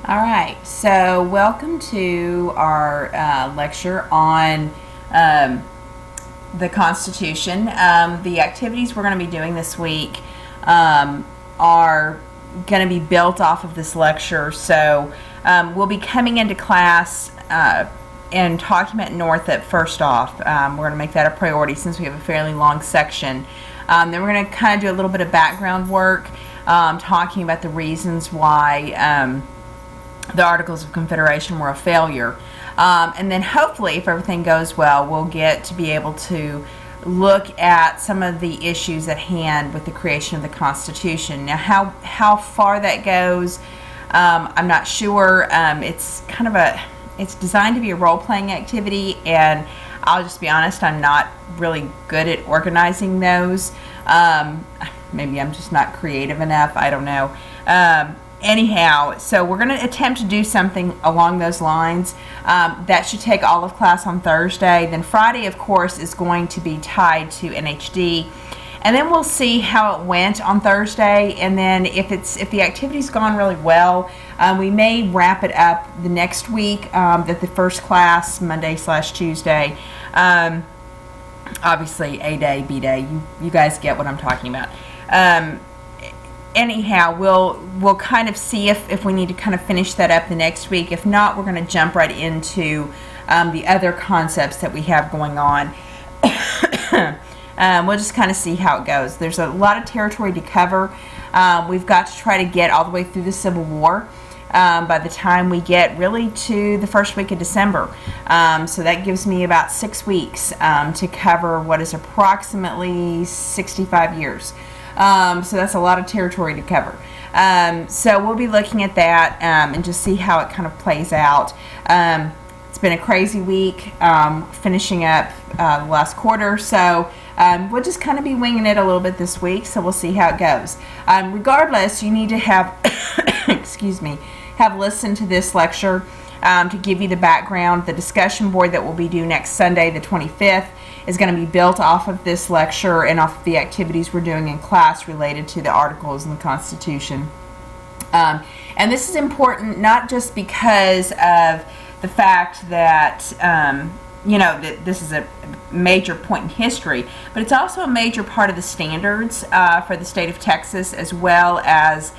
All right, so welcome to our lecture on the Constitution. The activities we're going to be doing this week are going to be built off of this lecture. So we'll be coming into class and talking about Northup first off. We're going to make that a priority since we have a fairly long section. Then we're going to kind of do a little bit of background work, talking about the reasons why the Articles of Confederation were a failure. And then hopefully, if everything goes well, we'll get to be able to look at some of the issues at hand with the creation of the Constitution. Now, how far that goes, I'm not sure. It's designed to be a role-playing activity, and I'll just be honest, I'm not really good at organizing those. Maybe I'm just not creative enough. I don't know. Anyhow, so we're going to attempt to do something along those lines. That should take all of class on Thursday. Then Friday, of course, is going to be tied to NHD. And then we'll see how it went on Thursday. And then if the activity's gone really well, we may wrap it up the next week, that the first class, Monday/Tuesday. Obviously, A day, B day. You guys get what I'm talking about. Anyhow, we'll kind of see if we need to kind of finish that up the next week. If not, we're going to jump right into the other concepts that we have going on. We'll just kind of see how it goes. There's a lot of territory to cover. We've got to try to get all the way through the Civil War by the time we get really to the first week of December. So that gives me about 6 weeks to cover what is approximately 65 years. So that's a lot of territory to cover. So we'll be looking at that and just see how it kind of plays out. It's been a crazy week, finishing up the last quarter, so we'll just kind of be winging it a little bit this week, so we'll see how it goes. Regardless, you need to have, have listened to this lecture to give you the background. The discussion board that will be due next Sunday, the 25th, is going to be built off of this lecture and off of the activities we're doing in class related to the Articles and the Constitution. And this is important not just because of the fact that that this is a major point in history, but it's also a major part of the standards for the state of Texas, as well as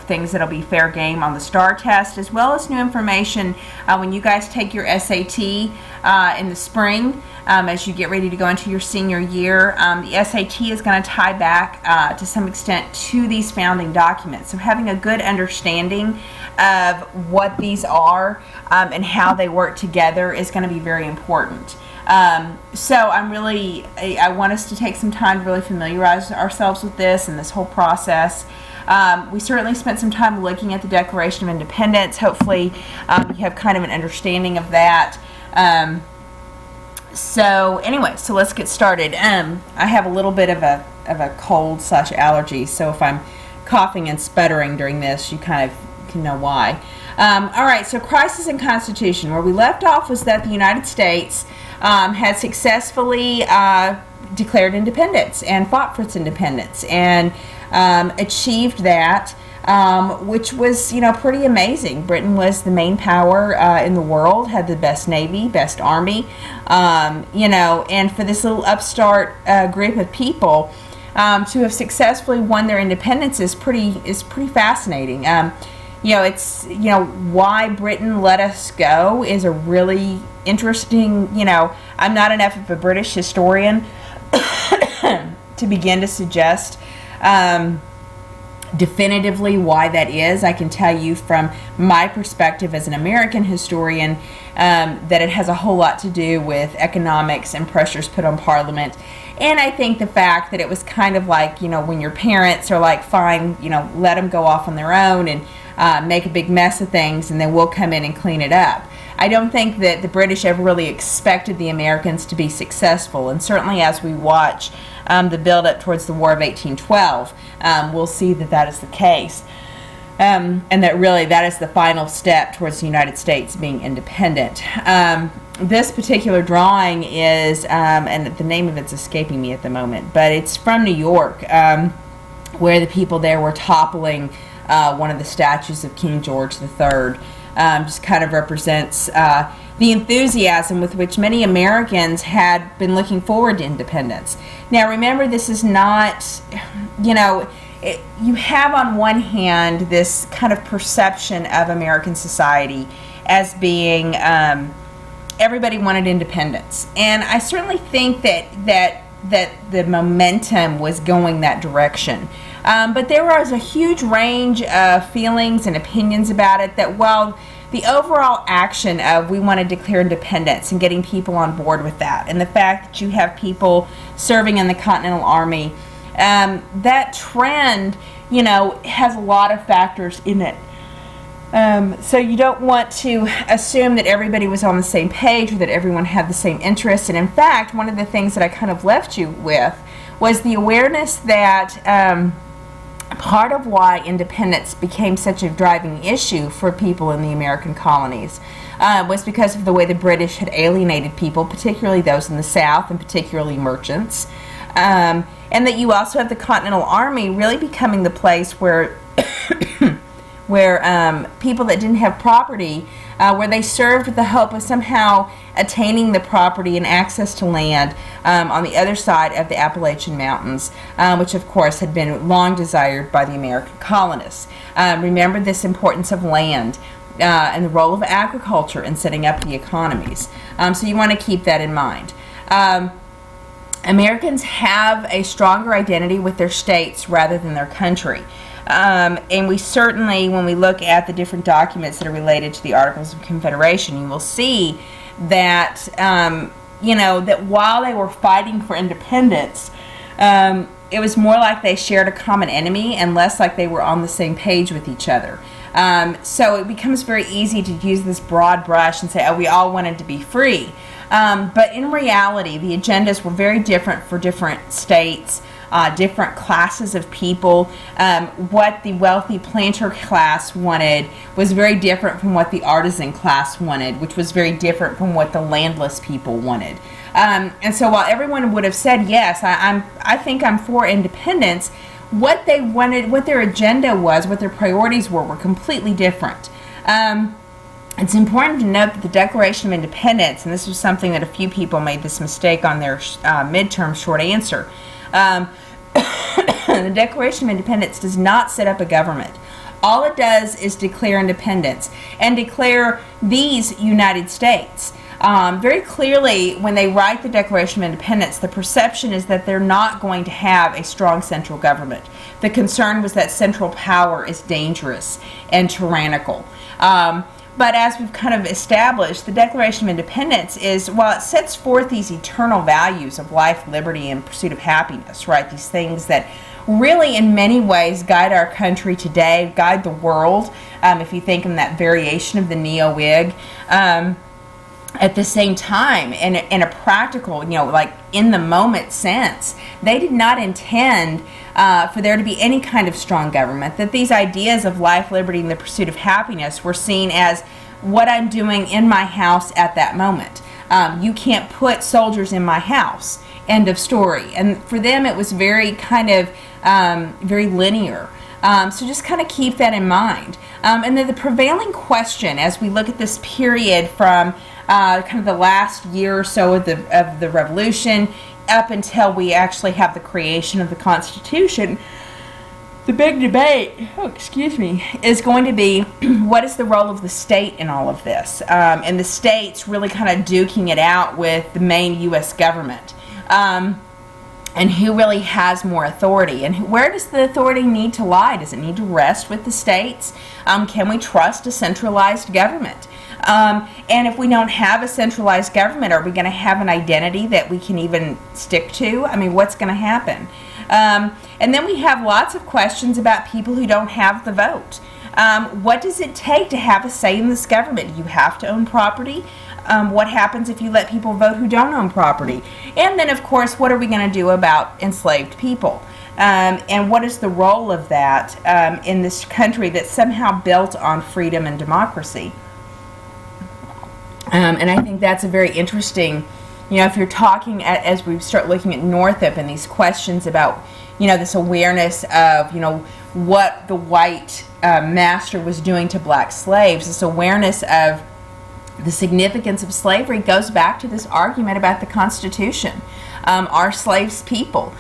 things that'll be fair game on the STAR test, as well as new information when you guys take your SAT in the spring. As you get ready to go into your senior year, the SAT is going to tie back to some extent to these founding documents. So having a good understanding of what these are and how they work together is going to be very important. So I want us to take some time to really familiarize ourselves with this and this whole process. We certainly spent some time looking at the Declaration of Independence. Hopefully you have kind of an understanding of that. So let's get started. I have a little bit of a cold/allergy, so if I'm coughing and sputtering during this, you kind of can know why. All right, so crisis in Constitution. Where we left off was that the United States had successfully declared independence and fought for its independence and achieved that, which was, pretty amazing. Britain was the main power in the world, had the best navy, best army, and for this little upstart group of people to have successfully won their independence is pretty fascinating. Why Britain let us go is a really interesting, I'm not enough of a British historian to begin to suggest definitively why that is. I can tell you from my perspective as an American historian that it has a whole lot to do with economics and pressures put on Parliament. And I think the fact that it was kind of like, when your parents are like, fine, let them go off on their own and make a big mess of things, and then we'll come in and clean it up. I don't think that the British ever really expected the Americans to be successful, and certainly as we watch the build-up towards the War of 1812, we'll see that is the case, and that is the final step towards the United States being independent. This particular drawing is, and the name of it's escaping me at the moment, but it's from New York, where the people there were toppling one of the statues of King George III. Just kind of represents the enthusiasm with which many Americans had been looking forward to independence. Now remember, this is not, you have on one hand this kind of perception of American society as being everybody wanted independence, and I certainly think that the momentum was going that direction. But there was a huge range of feelings and opinions about it, that while the overall action of we want to declare independence and getting people on board with that, and the fact that you have people serving in the Continental Army, that trend, has a lot of factors in it. So you don't want to assume that everybody was on the same page or that everyone had the same interests. And in fact, one of the things that I kind of left you with was the awareness that part of why independence became such a driving issue for people in the American colonies was because of the way the British had alienated people, particularly those in the South and particularly merchants. And that you also have the Continental Army really becoming the place where people that didn't have property, where they served with the hope of somehow attaining the property and access to land on the other side of the Appalachian Mountains, which of course had been long desired by the American colonists. Remember this importance of land and the role of agriculture in setting up the economies. So you want to keep that in mind. Americans have a stronger identity with their states rather than their country. And we certainly, when we look at the different documents that are related to the Articles of Confederation, you will see that, that while they were fighting for independence, it was more like they shared a common enemy and less like they were on the same page with each other. So it becomes very easy to use this broad brush and say, oh, we all wanted to be free. But in reality, the agendas were very different for different states. Different classes of people. What the wealthy planter class wanted was very different from what the artisan class wanted, which was very different from what the landless people wanted. And so while everyone would have said, yes, I think I'm for independence, what they wanted, what their agenda was, what their priorities were completely different. It's important to note that the Declaration of Independence, and this was something that a few people made this mistake on their midterm short answer, the Declaration of Independence does not set up a government. All it does is declare independence and declare these United States. Very clearly, when they write the Declaration of Independence, the perception is that they're not going to have a strong central government. The concern was that central power is dangerous and tyrannical. But as we've kind of established, the Declaration of Independence is, while it sets forth these eternal values of life, liberty, and pursuit of happiness, right? These things that really in many ways guide our country today, guide the world, if you think in that variation of the neo-wig. At the same time, in a practical, like in the moment sense, they did not intend for there to be any kind of strong government, that these ideas of life, liberty, and the pursuit of happiness were seen as what I'm doing in my house at that moment. You can't put soldiers in my house, end of story. And for them it was very kind of very linear. So just kind of keep that in mind. And then the prevailing question as we look at this period from kind of the last year or so of the Revolution up until we actually have the creation of the Constitution, the big debate, is going to be what is the role of the state in all of this? And the states really kind of duking it out with the main U.S. government. And who really has more authority, and where does the authority need to lie? Does it need to rest with the states? Can we trust a centralized government? And if we don't have a centralized government, are we going to have an identity that we can even stick to? I mean, what's going to happen? And then we have lots of questions about people who don't have the vote. What does it take to have a say in this government? Do you have to own property? What happens if you let people vote who don't own property? And then, of course, what are we going to do about enslaved people? And what is the role of that in this country that's somehow built on freedom and democracy? And I think that's a very interesting, if you're talking as we start looking at Northup and these questions about, this awareness of, what the white master was doing to black slaves. This awareness of the significance of slavery goes back to this argument about the Constitution. Are slaves people?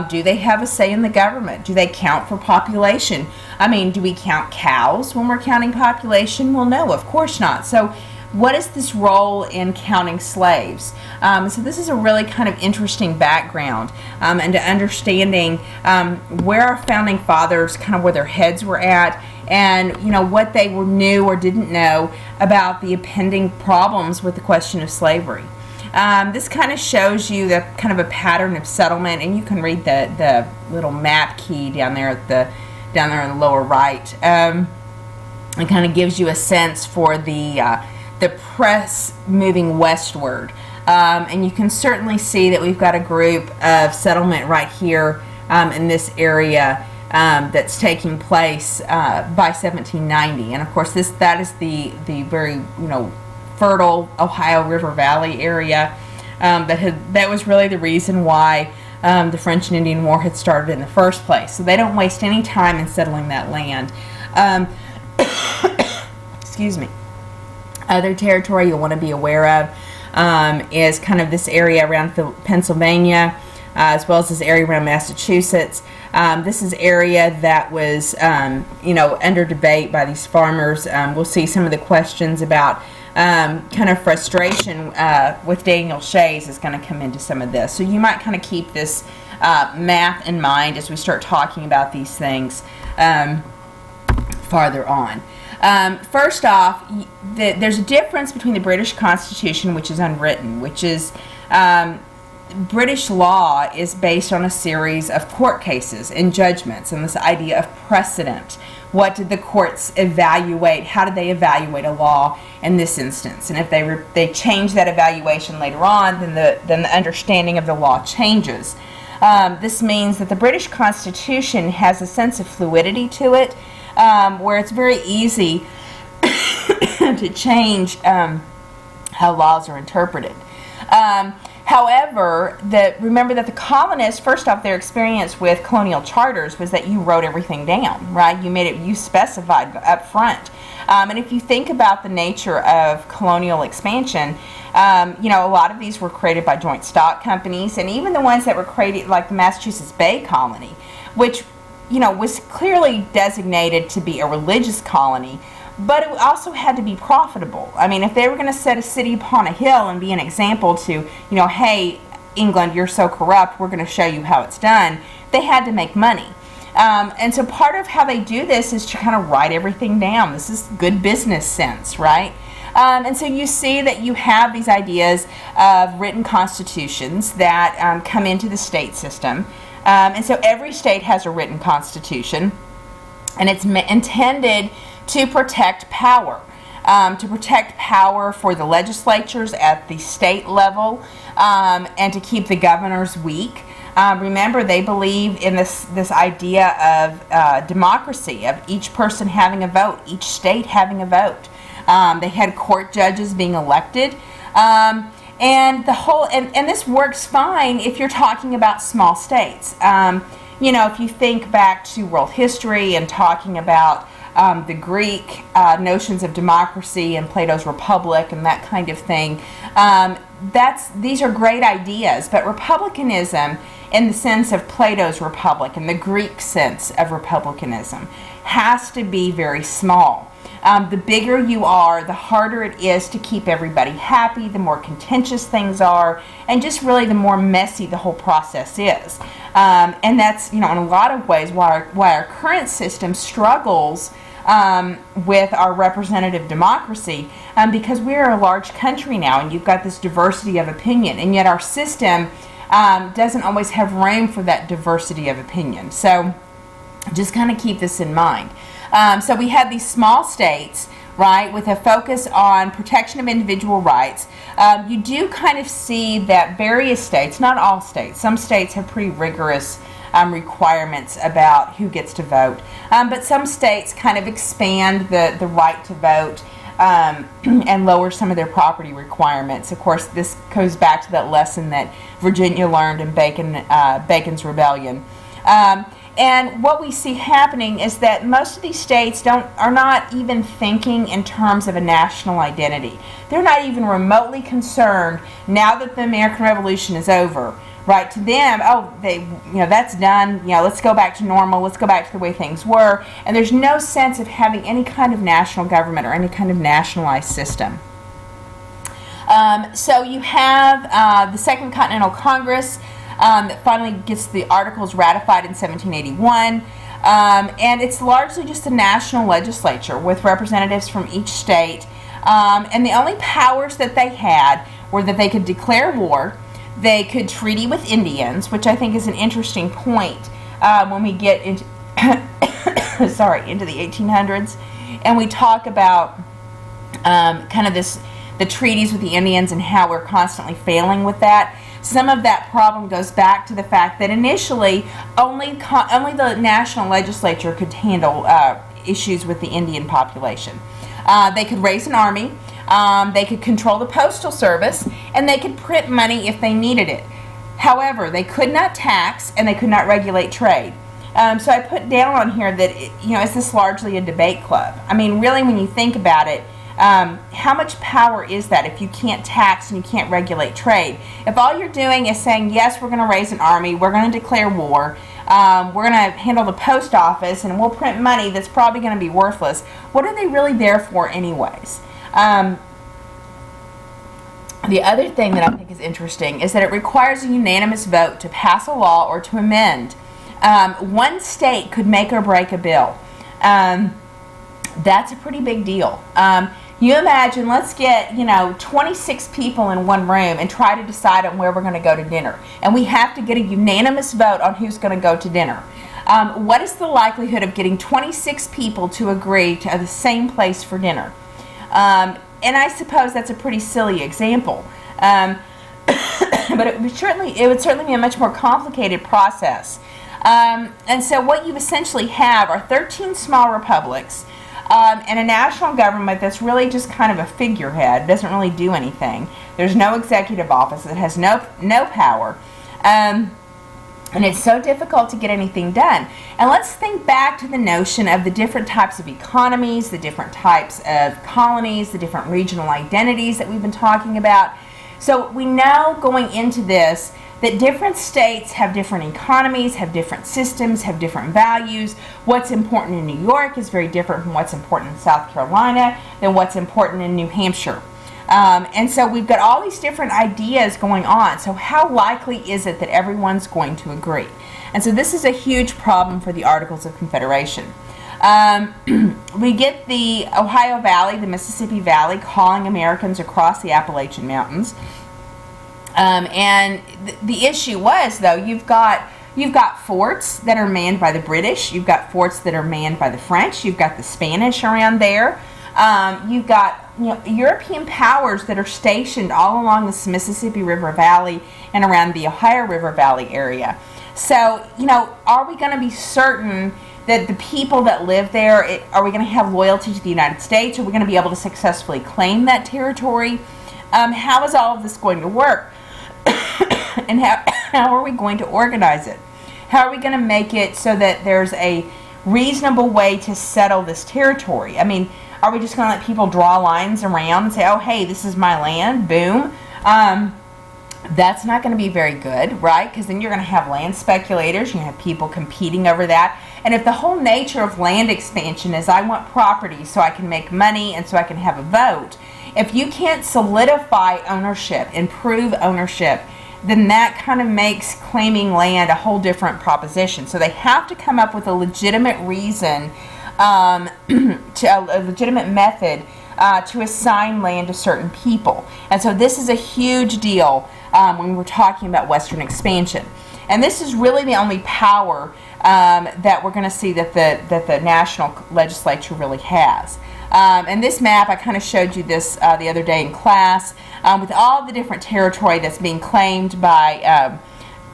Do they have a say in the government? Do they count for population? I mean, do we count cows when we're counting population? Well, no, of course not. So what is this role in counting slaves? So this is a really kind of interesting background and to understanding where our founding fathers, kind of where their heads were at, and what they knew or didn't know about the impending problems with the question of slavery. This kind of shows you the kind of a pattern of settlement, and you can read the little map key down there in the lower right. It kind of gives you a sense for the press moving westward, and you can certainly see that we've got a group of settlement right here in this area that's taking place by 1790, and of course that is the very fertile Ohio River Valley area that was really the reason why the French and Indian War had started in the first place. So they don't waste any time in settling that land. Excuse me. Other territory you'll want to be aware of is kind of this area around Pennsylvania, as well as this area around Massachusetts. This is area that was, under debate by these farmers. We'll see some of the questions about kind of frustration with Daniel Shays is going to come into some of this. So you might kind of keep this map in mind as we start talking about these things farther on. First off, there's a difference between the British Constitution, which is unwritten, which is British law is based on a series of court cases and judgments, and this idea of precedent. What did the courts evaluate? How did they evaluate a law in this instance? And if they change that evaluation later on, then the understanding of the law changes. This means that the British Constitution has a sense of fluidity to it, where it's very easy to change how laws are interpreted. However, remember that the colonists, first off, their experience with colonial charters was that you wrote everything down, right? You specified up front. And if you think about the nature of colonial expansion, a lot of these were created by joint stock companies, and even the ones that were created, like the Massachusetts Bay Colony, which, was clearly designated to be a religious colony, but it also had to be profitable. I mean, if they were going to set a city upon a hill and be an example to, hey, England, you're so corrupt, we're going to show you how it's done, they had to make money. And so part of how they do this is to kind of write everything down. This is good business sense, right? And so you see that you have these ideas of written constitutions that come into the state system. And so every state has a written constitution, and it's intended to protect power. For the legislatures at the state level, and to keep the governors weak. Remember, they believe in this idea of democracy, of each person having a vote, each state having a vote. They had court judges being elected. And this works fine if you're talking about small states. If you think back to world history and talking about the Greek notions of democracy and Plato's Republic and that kind of thing. These are great ideas, but republicanism, in the sense of Plato's Republic and the Greek sense of republicanism, has to be very small. The bigger you are, the harder it is to keep everybody happy, the more contentious things are, and just really the more messy the whole process is. And that's, in a lot of ways, why our current system struggles with our representative democracy, because we're a large country now, and you've got this diversity of opinion, and yet our system doesn't always have room for that diversity of opinion. So just kind of keep this in mind. So we have these small states, right, with a focus on protection of individual rights. You do kind of see that various states, not all states, some states have pretty rigorous requirements about who gets to vote, but some states kind of expand the right to vote and lower some of their property requirements. Of course, this goes back to that lesson that Virginia learned in Bacon's Rebellion. And what we see happening is that most of these states are not even thinking in terms of a national identity. They're not even remotely concerned now that the American Revolution is over. Right, to them, that's done, let's go back to normal, let's go back to the way things were, and there's no sense of having any kind of national government or any kind of nationalized system. So you have the Second Continental Congress that finally gets the Articles ratified in 1781, and it's largely just a national legislature with representatives from each state, and the only powers that they had were that they could declare war. They could treaty with Indians, which I think is an interesting point when we get into into the 1800s, and we talk about kind of the treaties with the Indians and how we're constantly failing with that. Some of that problem goes back to the fact that initially only the national legislature could handle issues with the Indian population. They could raise an army. They could control the postal service, and they could print money if they needed it. However, they could not tax, and they could not regulate trade. So I put down on here that, is this largely a debate club? I mean, really, when you think about it, how much power is that if you can't tax and you can't regulate trade? If all you're doing is saying, yes, we're going to raise an army, we're going to declare war, we're going to handle the post office, and we'll print money that's probably going to be worthless, what are they really there for anyways? The other thing that I think is interesting is that it requires a unanimous vote to pass a law or to amend. One state could make or break a bill. That's a pretty big deal. You imagine, let's get 26 people in one room and try to decide on where we're going to go to dinner, and we have to get a unanimous vote on who's going to go to dinner. What is the likelihood of getting 26 people to agree to the same place for dinner? And I suppose that's a pretty silly example, but it would certainly be a much more complicated process. And so what you essentially have are 13 small republics and a national government that's really just kind of a figurehead, doesn't really do anything. There's no executive office, it has no power. And it's so difficult to get anything done. And let's think back to the notion of the different types of economies, the different types of colonies, the different regional identities that we've been talking about. So we know going into this that different states have different economies, have different systems, have different values. What's important in New York is very different from what's important in South Carolina than what's important in New Hampshire. And so we've got all these different ideas going on. So how likely is it that everyone's going to agree? And so this is a huge problem for the Articles of Confederation. We get the Ohio Valley, the Mississippi Valley, calling Americans across the Appalachian Mountains. And the issue was, though, you've got forts that are manned by the British. You've got forts that are manned by the French. You've got the Spanish around there. You've got European powers that are stationed all along the Mississippi River Valley and around the Ohio River Valley area. So, are we going to be certain that the people that live there, are we going to have loyalty to the United States? Are we going to be able to successfully claim that territory? How is all of this going to work? And how are we going to organize it? How are we going to make it so that there's a reasonable way to settle this territory? I mean, are we just going to let people draw lines around and say, oh, hey, this is my land, boom? That's not going to be very good, right? Because then you're going to have land speculators, you're going to have people competing over that. And if the whole nature of land expansion is I want property so I can make money and so I can have a vote, if you can't solidify ownership and prove ownership, then that kind of makes claiming land a whole different proposition. So they have to come up with a legitimate reason, a legitimate method to assign land to certain people. And so this is a huge deal when we're talking about Western expansion. And this is really the only power that we're going to see that the national legislature really has. And this map, I kind of showed you this the other day in class, with all the different territory that's being claimed by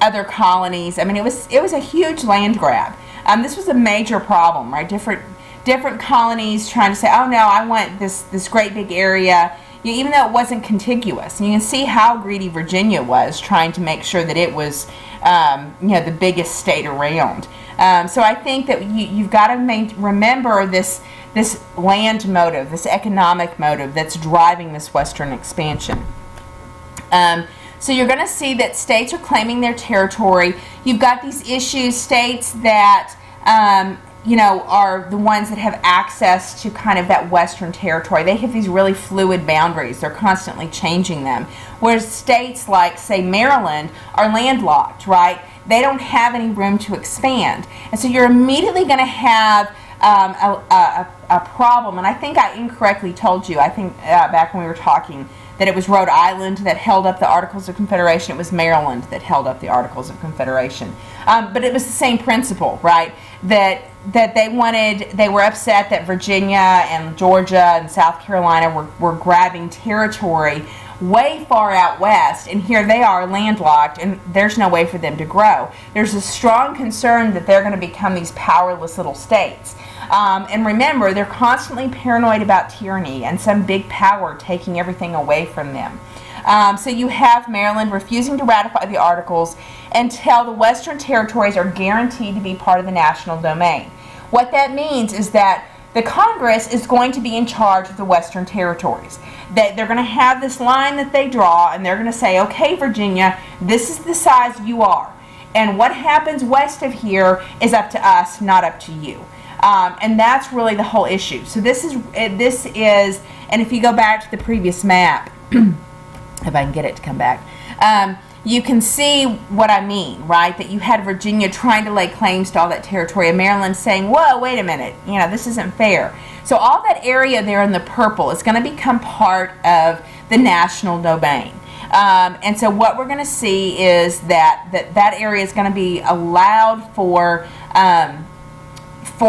other colonies. I mean, it was a huge land grab. This was a major problem, right? Different colonies trying to say, oh no, I want this great big area, even though it wasn't contiguous. And you can see how greedy Virginia was, trying to make sure that it was the biggest state around. So I think that you've got to remember this land motive, this economic motive that's driving this western expansion. So you're going to see that states are claiming their territory. You've got these issues, states that are the ones that have access to kind of that western territory. They have these really fluid boundaries. They're constantly changing them. Whereas states like, say, Maryland are landlocked, right? They don't have any room to expand. And so you're immediately going to have a problem. And I think I incorrectly told you, I think back when we were talking, that it was Rhode Island that held up the Articles of Confederation. It was Maryland that held up the Articles of Confederation. But it was the same principle, right? That they were upset that Virginia and Georgia and South Carolina were grabbing territory way far out west, and here they are landlocked, and there's no way for them to grow. There's a strong concern that they're going to become these powerless little states. And remember, they're constantly paranoid about tyranny and some big power taking everything away from them. So you have Maryland refusing to ratify the Articles until the Western Territories are guaranteed to be part of the national domain. What that means is that the Congress is going to be in charge of the Western Territories. They're going to have this line that they draw, and they're going to say, okay, Virginia, this is the size you are. And what happens west of here is up to us, not up to you. And that's really the whole issue. So this is, and if you go back to the previous map, if I can get it to come back, you can see what I mean, right? That you had Virginia trying to lay claims to all that territory, and Maryland saying, whoa, wait a minute, this isn't fair. So all that area there in the purple is going to become part of the national domain. And so what we're going to see is that area is going to be allowed for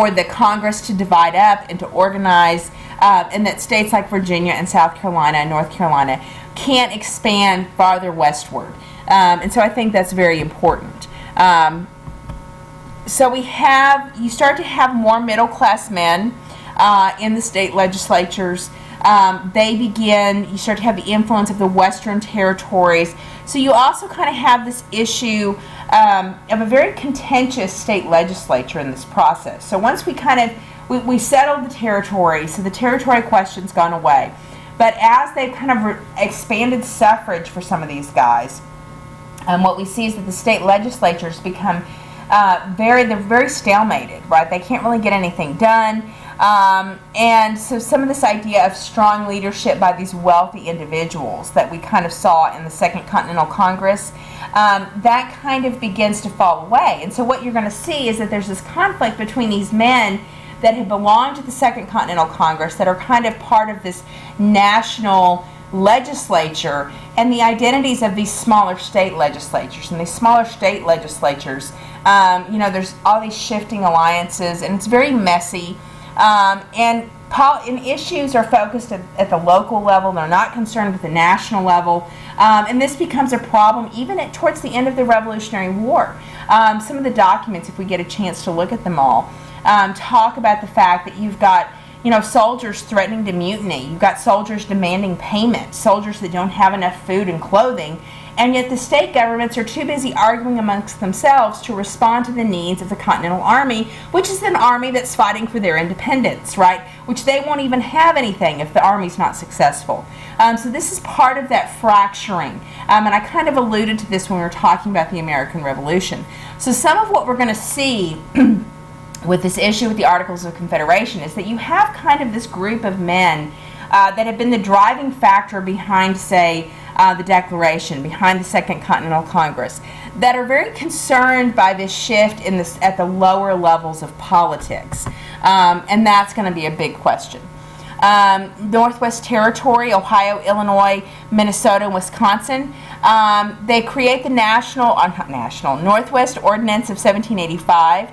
the Congress to divide up and to organize, and that states like Virginia and South Carolina and North Carolina can't expand farther westward. And so I think that's very important. So you start to have more middle-class men in the state legislatures. You start to have the influence of the Western Territories. So you also kind of have this issue of a very contentious state legislature in this process. So once we we settled the territory, so the territory question's gone away. But as they've kind of expanded suffrage for some of these guys, what we see is that the state legislatures become they're very stalemated, right? They can't really get anything done. And so some of this idea of strong leadership by these wealthy individuals that we kind of saw in the Second Continental Congress, that kind of begins to fall away. And so what you're going to see is that there's this conflict between these men that have belonged to the Second Continental Congress, that are kind of part of this national legislature, and the identities of these smaller state legislatures. And these smaller state legislatures, there's all these shifting alliances, and it's very messy. And issues are focused at the local level. They're not concerned with the national level. And this becomes a problem even towards the end of the Revolutionary War. Some of the documents, if we get a chance to look at them all, talk about the fact that you've got soldiers threatening to mutiny. You've got soldiers demanding payment, soldiers that don't have enough food and clothing, and yet the state governments are too busy arguing amongst themselves to respond to the needs of the Continental Army, which is an army that's fighting for their independence, right? Which they won't even have anything if the army's not successful. So this is part of that fracturing, and I kind of alluded to this when we were talking about the American Revolution. So some of what we're going to see with this issue with the Articles of Confederation is that you have kind of this group of men that have been the driving factor behind, say, the Declaration, behind the Second Continental Congress, that are very concerned by this shift at the lower levels of politics. And that's going to be a big question. Northwest Territory, Ohio, Illinois, Minnesota, and Wisconsin, they create the Northwest Ordinance of 1785.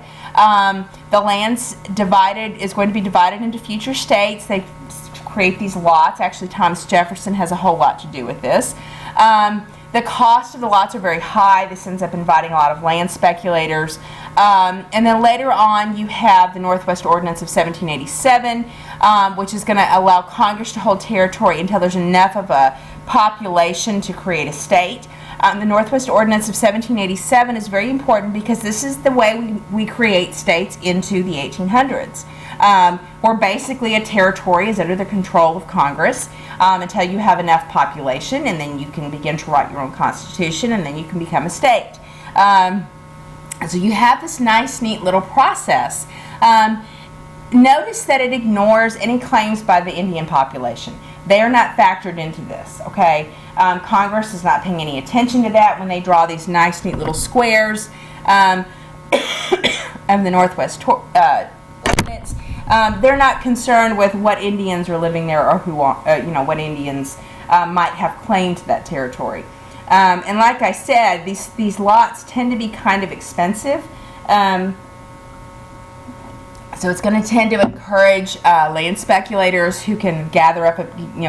The land's is going to be divided into future states. They create these lots. Actually, Thomas Jefferson has a whole lot to do with this. The cost of the lots are very high. This ends up inviting a lot of land speculators. And then later on, you have the Northwest Ordinance of 1787, which is going to allow Congress to hold territory until there's enough of a population to create a state. The Northwest Ordinance of 1787 is very important because this is the way we create states into the 1800s. Where basically a territory is under the control of Congress until you have enough population, and then you can begin to write your own constitution, and then you can become a state. So you have this nice, neat little process. Notice that it ignores any claims by the Indian population. They are not factored into this, okay? Congress is not paying any attention to that when they draw these nice, neat little squares of the Northwest Ordinance. They're not concerned with what Indians are living there or who, what Indians might have claimed to that territory. And like I said, these lots tend to be kind of expensive. So it's going to tend to encourage land speculators who can gather up,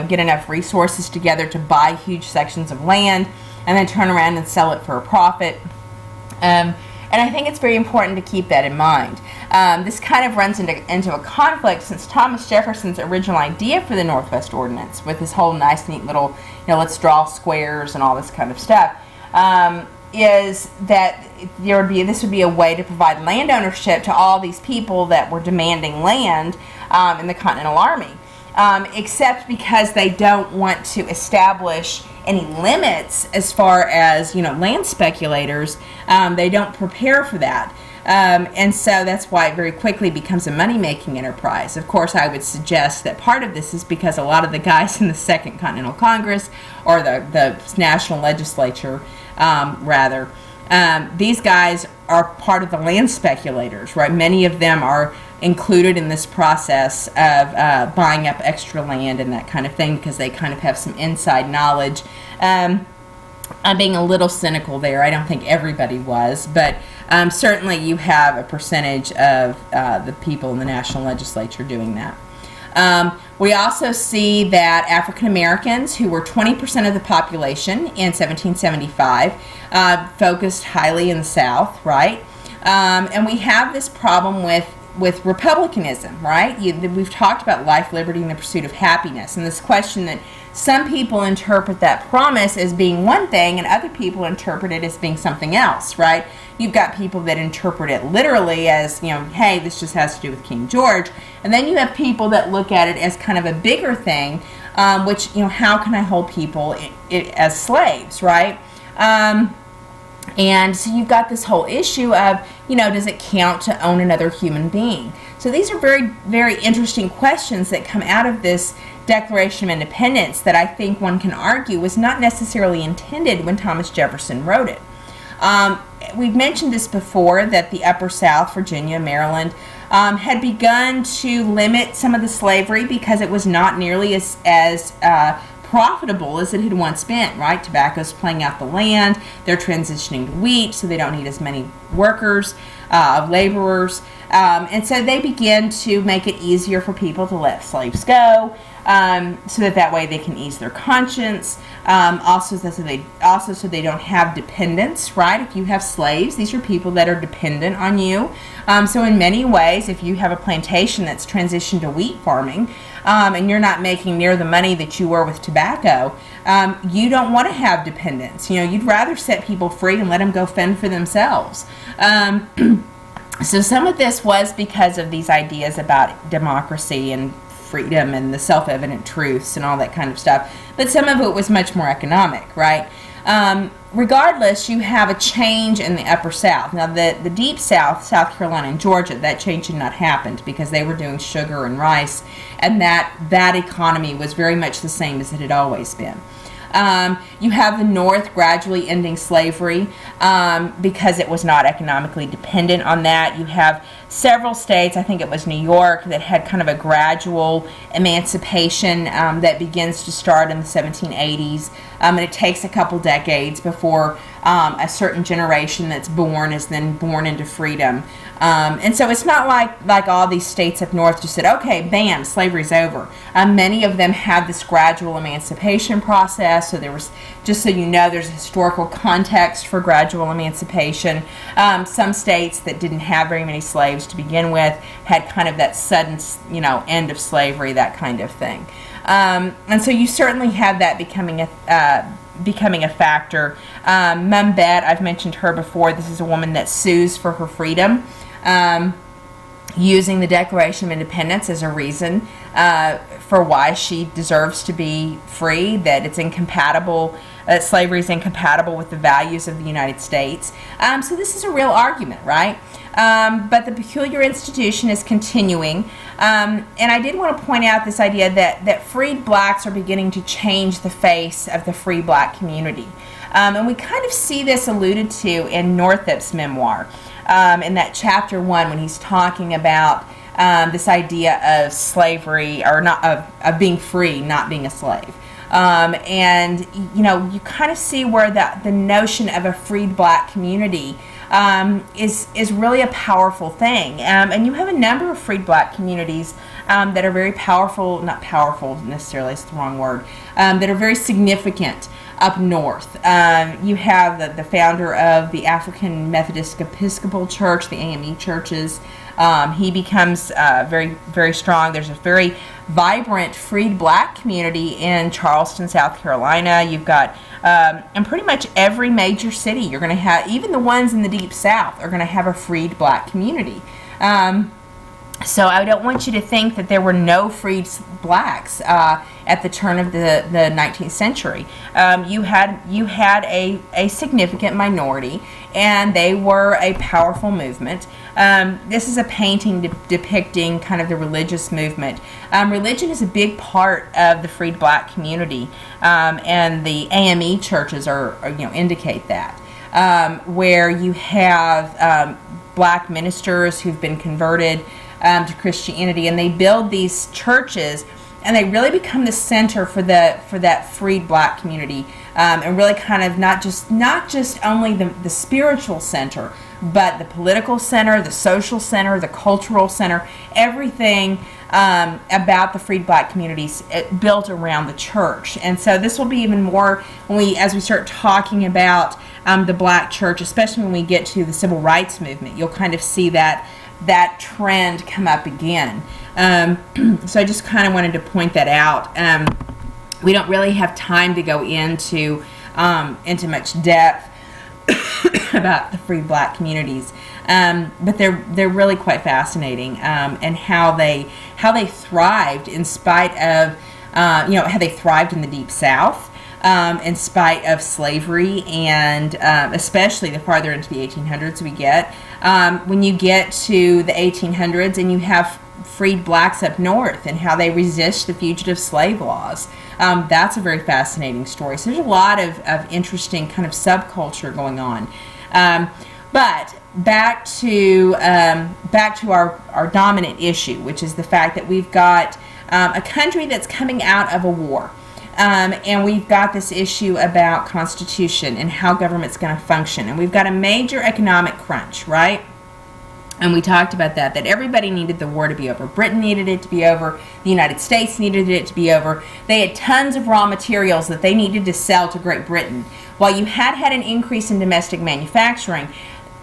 get enough resources together to buy huge sections of land and then turn around and sell it for a profit. And I think it's very important to keep that in mind. This kind of runs into a conflict since Thomas Jefferson's original idea for the Northwest Ordinance, with this whole nice, neat little, let's draw squares and all this kind of stuff, is that this would be a way to provide land ownership to all these people that were demanding land in the Continental Army. Except because they don't want to establish any limits as far as land speculators, they don't prepare for that. And so that's why it very quickly becomes a money-making enterprise. Of course, I would suggest that part of this is because a lot of the guys in the Second Continental Congress, or the National Legislature, these guys are part of the land speculators, right? Many of them are included in this process of buying up extra land and that kind of thing because they kind of have some inside knowledge. I'm being a little cynical there. I don't think everybody was, but certainly you have a percentage of the people in the National Legislature doing that. We also see that African Americans, who were 20% of the population in 1775, focused highly in the South, right? And we have this problem with republicanism, right? We've talked about life, liberty, and the pursuit of happiness, and this question that some people interpret that promise as being one thing and other people interpret it as being something else, right? You've got people that interpret it literally as, hey, this just has to do with King George. And then you have people that look at it as kind of a bigger thing, which, how can I hold people as slaves, right? And so you've got this whole issue of, does it count to own another human being? So these are very, very interesting questions that come out of this Declaration of Independence that I think one can argue was not necessarily intended when Thomas Jefferson wrote it. We've mentioned this before, that the Upper South, Virginia, Maryland, had begun to limit some of the slavery because it was not nearly as profitable as it had once been, right? Tobacco's playing out the land. They're transitioning to wheat, so they don't need as many workers, laborers. And so they begin to make it easier for people to let slaves go, so that way they can ease their conscience. Also so they don't have dependents, right? If you have slaves, these are people that are dependent on you. So in many ways, if you have a plantation that's transitioned to wheat farming, and you're not making near the money that you were with tobacco, you don't want to have dependents. You'd rather set people free and let them go fend for themselves. So some of this was because of these ideas about democracy and freedom and the self-evident truths and all that kind of stuff. But some of it was much more economic, right? Regardless, you have a change in the Upper South. Now, the Deep South, South Carolina and Georgia, that change had not happened because they were doing sugar and rice, and that economy was very much the same as it had always been. You have the North gradually ending slavery because it was not economically dependent on that. You have several states, I think it was New York, that had kind of a gradual emancipation that begins to start in the 1780s. And it takes a couple decades before a certain generation that's born is then born into freedom. And so it's not like all these states up north just said, okay, bam, slavery's over. Many of them had this gradual emancipation process. So there was, just so you know, there's a historical context for gradual emancipation. Some states that didn't have very many slaves to begin with had kind of that sudden, end of slavery, that kind of thing. And so you certainly have that becoming becoming a factor. Mum Bet, I've mentioned her before. This is a woman that sues for her freedom, using the Declaration of Independence as a reason for why she deserves to be free, that it's incompatible, that slavery is incompatible with the values of the United States. So this is a real argument, right? But the peculiar institution is continuing. And I did want to point out this idea that freed blacks are beginning to change the face of the free black community. And we kind of see this alluded to in Northup's memoir, in that chapter 1, when he's talking about this idea of slavery, or not of being free, not being a slave. And you kind of see where the notion of a freed black community is really a powerful thing. And you have a number of freed black communities that are very powerful, not powerful necessarily, it's the wrong word, that are very significant up north. You have the founder of the African Methodist Episcopal Church, the AME churches. He becomes very, very strong. There's a very vibrant freed black community in Charleston, South Carolina. You've got, in pretty much every major city, you're going to have, even the ones in the deep south, are going to have a freed black community. So I don't want you to think that there were no freed blacks at the turn of the 19th century. You had a significant minority, and they were a powerful movement. This is a painting depicting kind of the religious movement. Religion is a big part of the freed black community, and the AME churches indicate that, where you have black ministers who've been converted to Christianity, and they build these churches, and they really become the center for that freed black community, and really kind of not just only the spiritual center, but the political center, the social center, the cultural center, everything about the freed black communities built around the church. And so this will be even more as we start talking about the black church, especially when we get to the civil rights movement. You'll kind of see that trend come up again. So I just kind of wanted to point that out. We don't really have time to go into much depth about the free black communities, but they're really quite fascinating, and how they thrived in spite of how they thrived in the Deep South. In spite of slavery, and especially the farther into the 1800s we get. When you get to the 1800s and you have freed blacks up north and how they resist the fugitive slave laws, that's a very fascinating story. So there's a lot of interesting kind of subculture going on. But back to our dominant issue, which is the fact that we've got a country that's coming out of a war. And we've got this issue about Constitution and how government's going to function. And we've got a major economic crunch, right? And we talked about that everybody needed the war to be over. Britain needed it to be over. The United States needed it to be over. They had tons of raw materials that they needed to sell to Great Britain. While you had an increase in domestic manufacturing,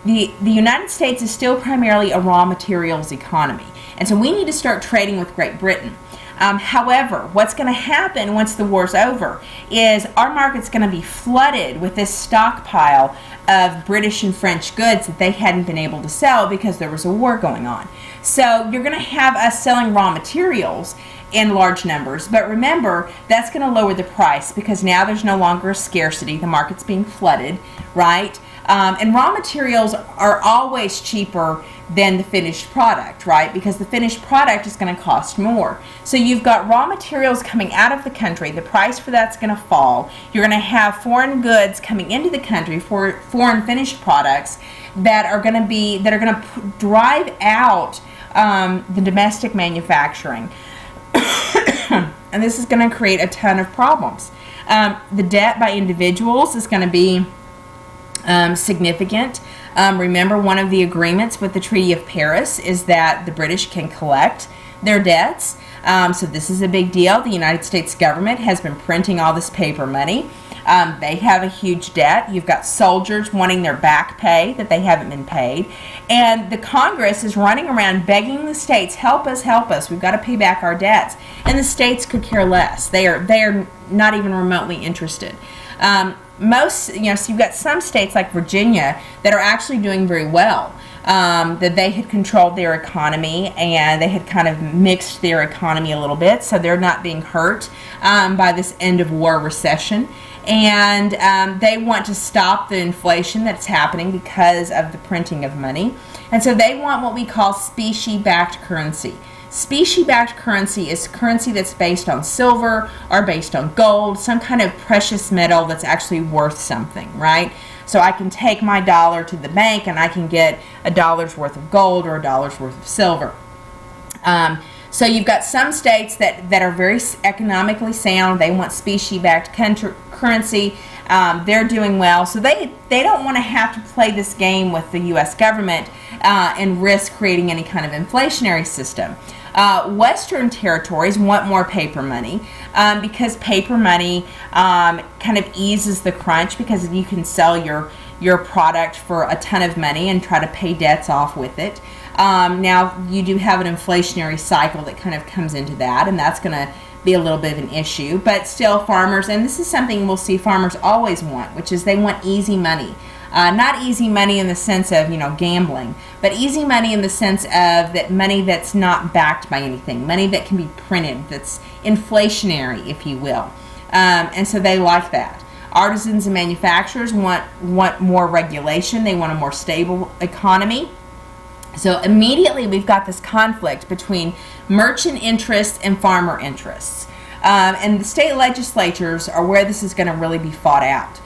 the United States is still primarily a raw materials economy. And so we need to start trading with Great Britain. However, what's going to happen once the war's over is our market's going to be flooded with this stockpile of British and French goods that they hadn't been able to sell because there was a war going on. So you're going to have us selling raw materials in large numbers, but remember, that's going to lower the price because now there's no longer a scarcity. The market's being flooded, right? And raw materials are always cheaper than the finished product, right? Because the finished product is going to cost more. So you've got raw materials coming out of the country. The price for that's going to fall. You're going to have foreign goods coming into the country, for foreign finished products that are going to drive out the domestic manufacturing. And this is going to create a ton of problems. The debt by individuals is going to be significant. Remember, one of the agreements with the Treaty of Paris is that the British can collect their debts. So this is a big deal. The United States government has been printing all this paper money. They have a huge debt. You've got soldiers wanting their back pay that they haven't been paid. And the Congress is running around begging the states, help us. We've got to pay back our debts. And the states could care less. They are not even remotely interested. So you've got some states like Virginia that are actually doing very well. That they had controlled their economy and they had kind of mixed their economy a little bit, so they're not being hurt by this end of war recession. And they want to stop the inflation that's happening because of the printing of money. And so they want what we call specie-backed currency. Specie-backed currency is currency that's based on silver or based on gold, some kind of precious metal that's actually worth something, right? So I can take my dollar to the bank and I can get $1 worth of gold or $1 worth of silver. So you've got some states that are very economically sound. They want specie-backed currency. They're doing well. So they don't want to have to play this game with the U.S. government and risk creating any kind of inflationary system. Western territories want more paper money because paper money kind of eases the crunch, because you can sell your product for a ton of money and try to pay debts off with it. Now, you do have an inflationary cycle that kind of comes into that, and that's going to be a little bit of an issue. But still, farmers, and this is something we'll see farmers always want, which is they want easy money. Not easy money in the sense of, gambling, but easy money in the sense of that money that's not backed by anything, money that can be printed, that's inflationary, if you will. And so they like that. Artisans and manufacturers want more regulation. They want a more stable economy. So immediately we've got this conflict between merchant interests and farmer interests. And the state legislatures are where this is going to really be fought out.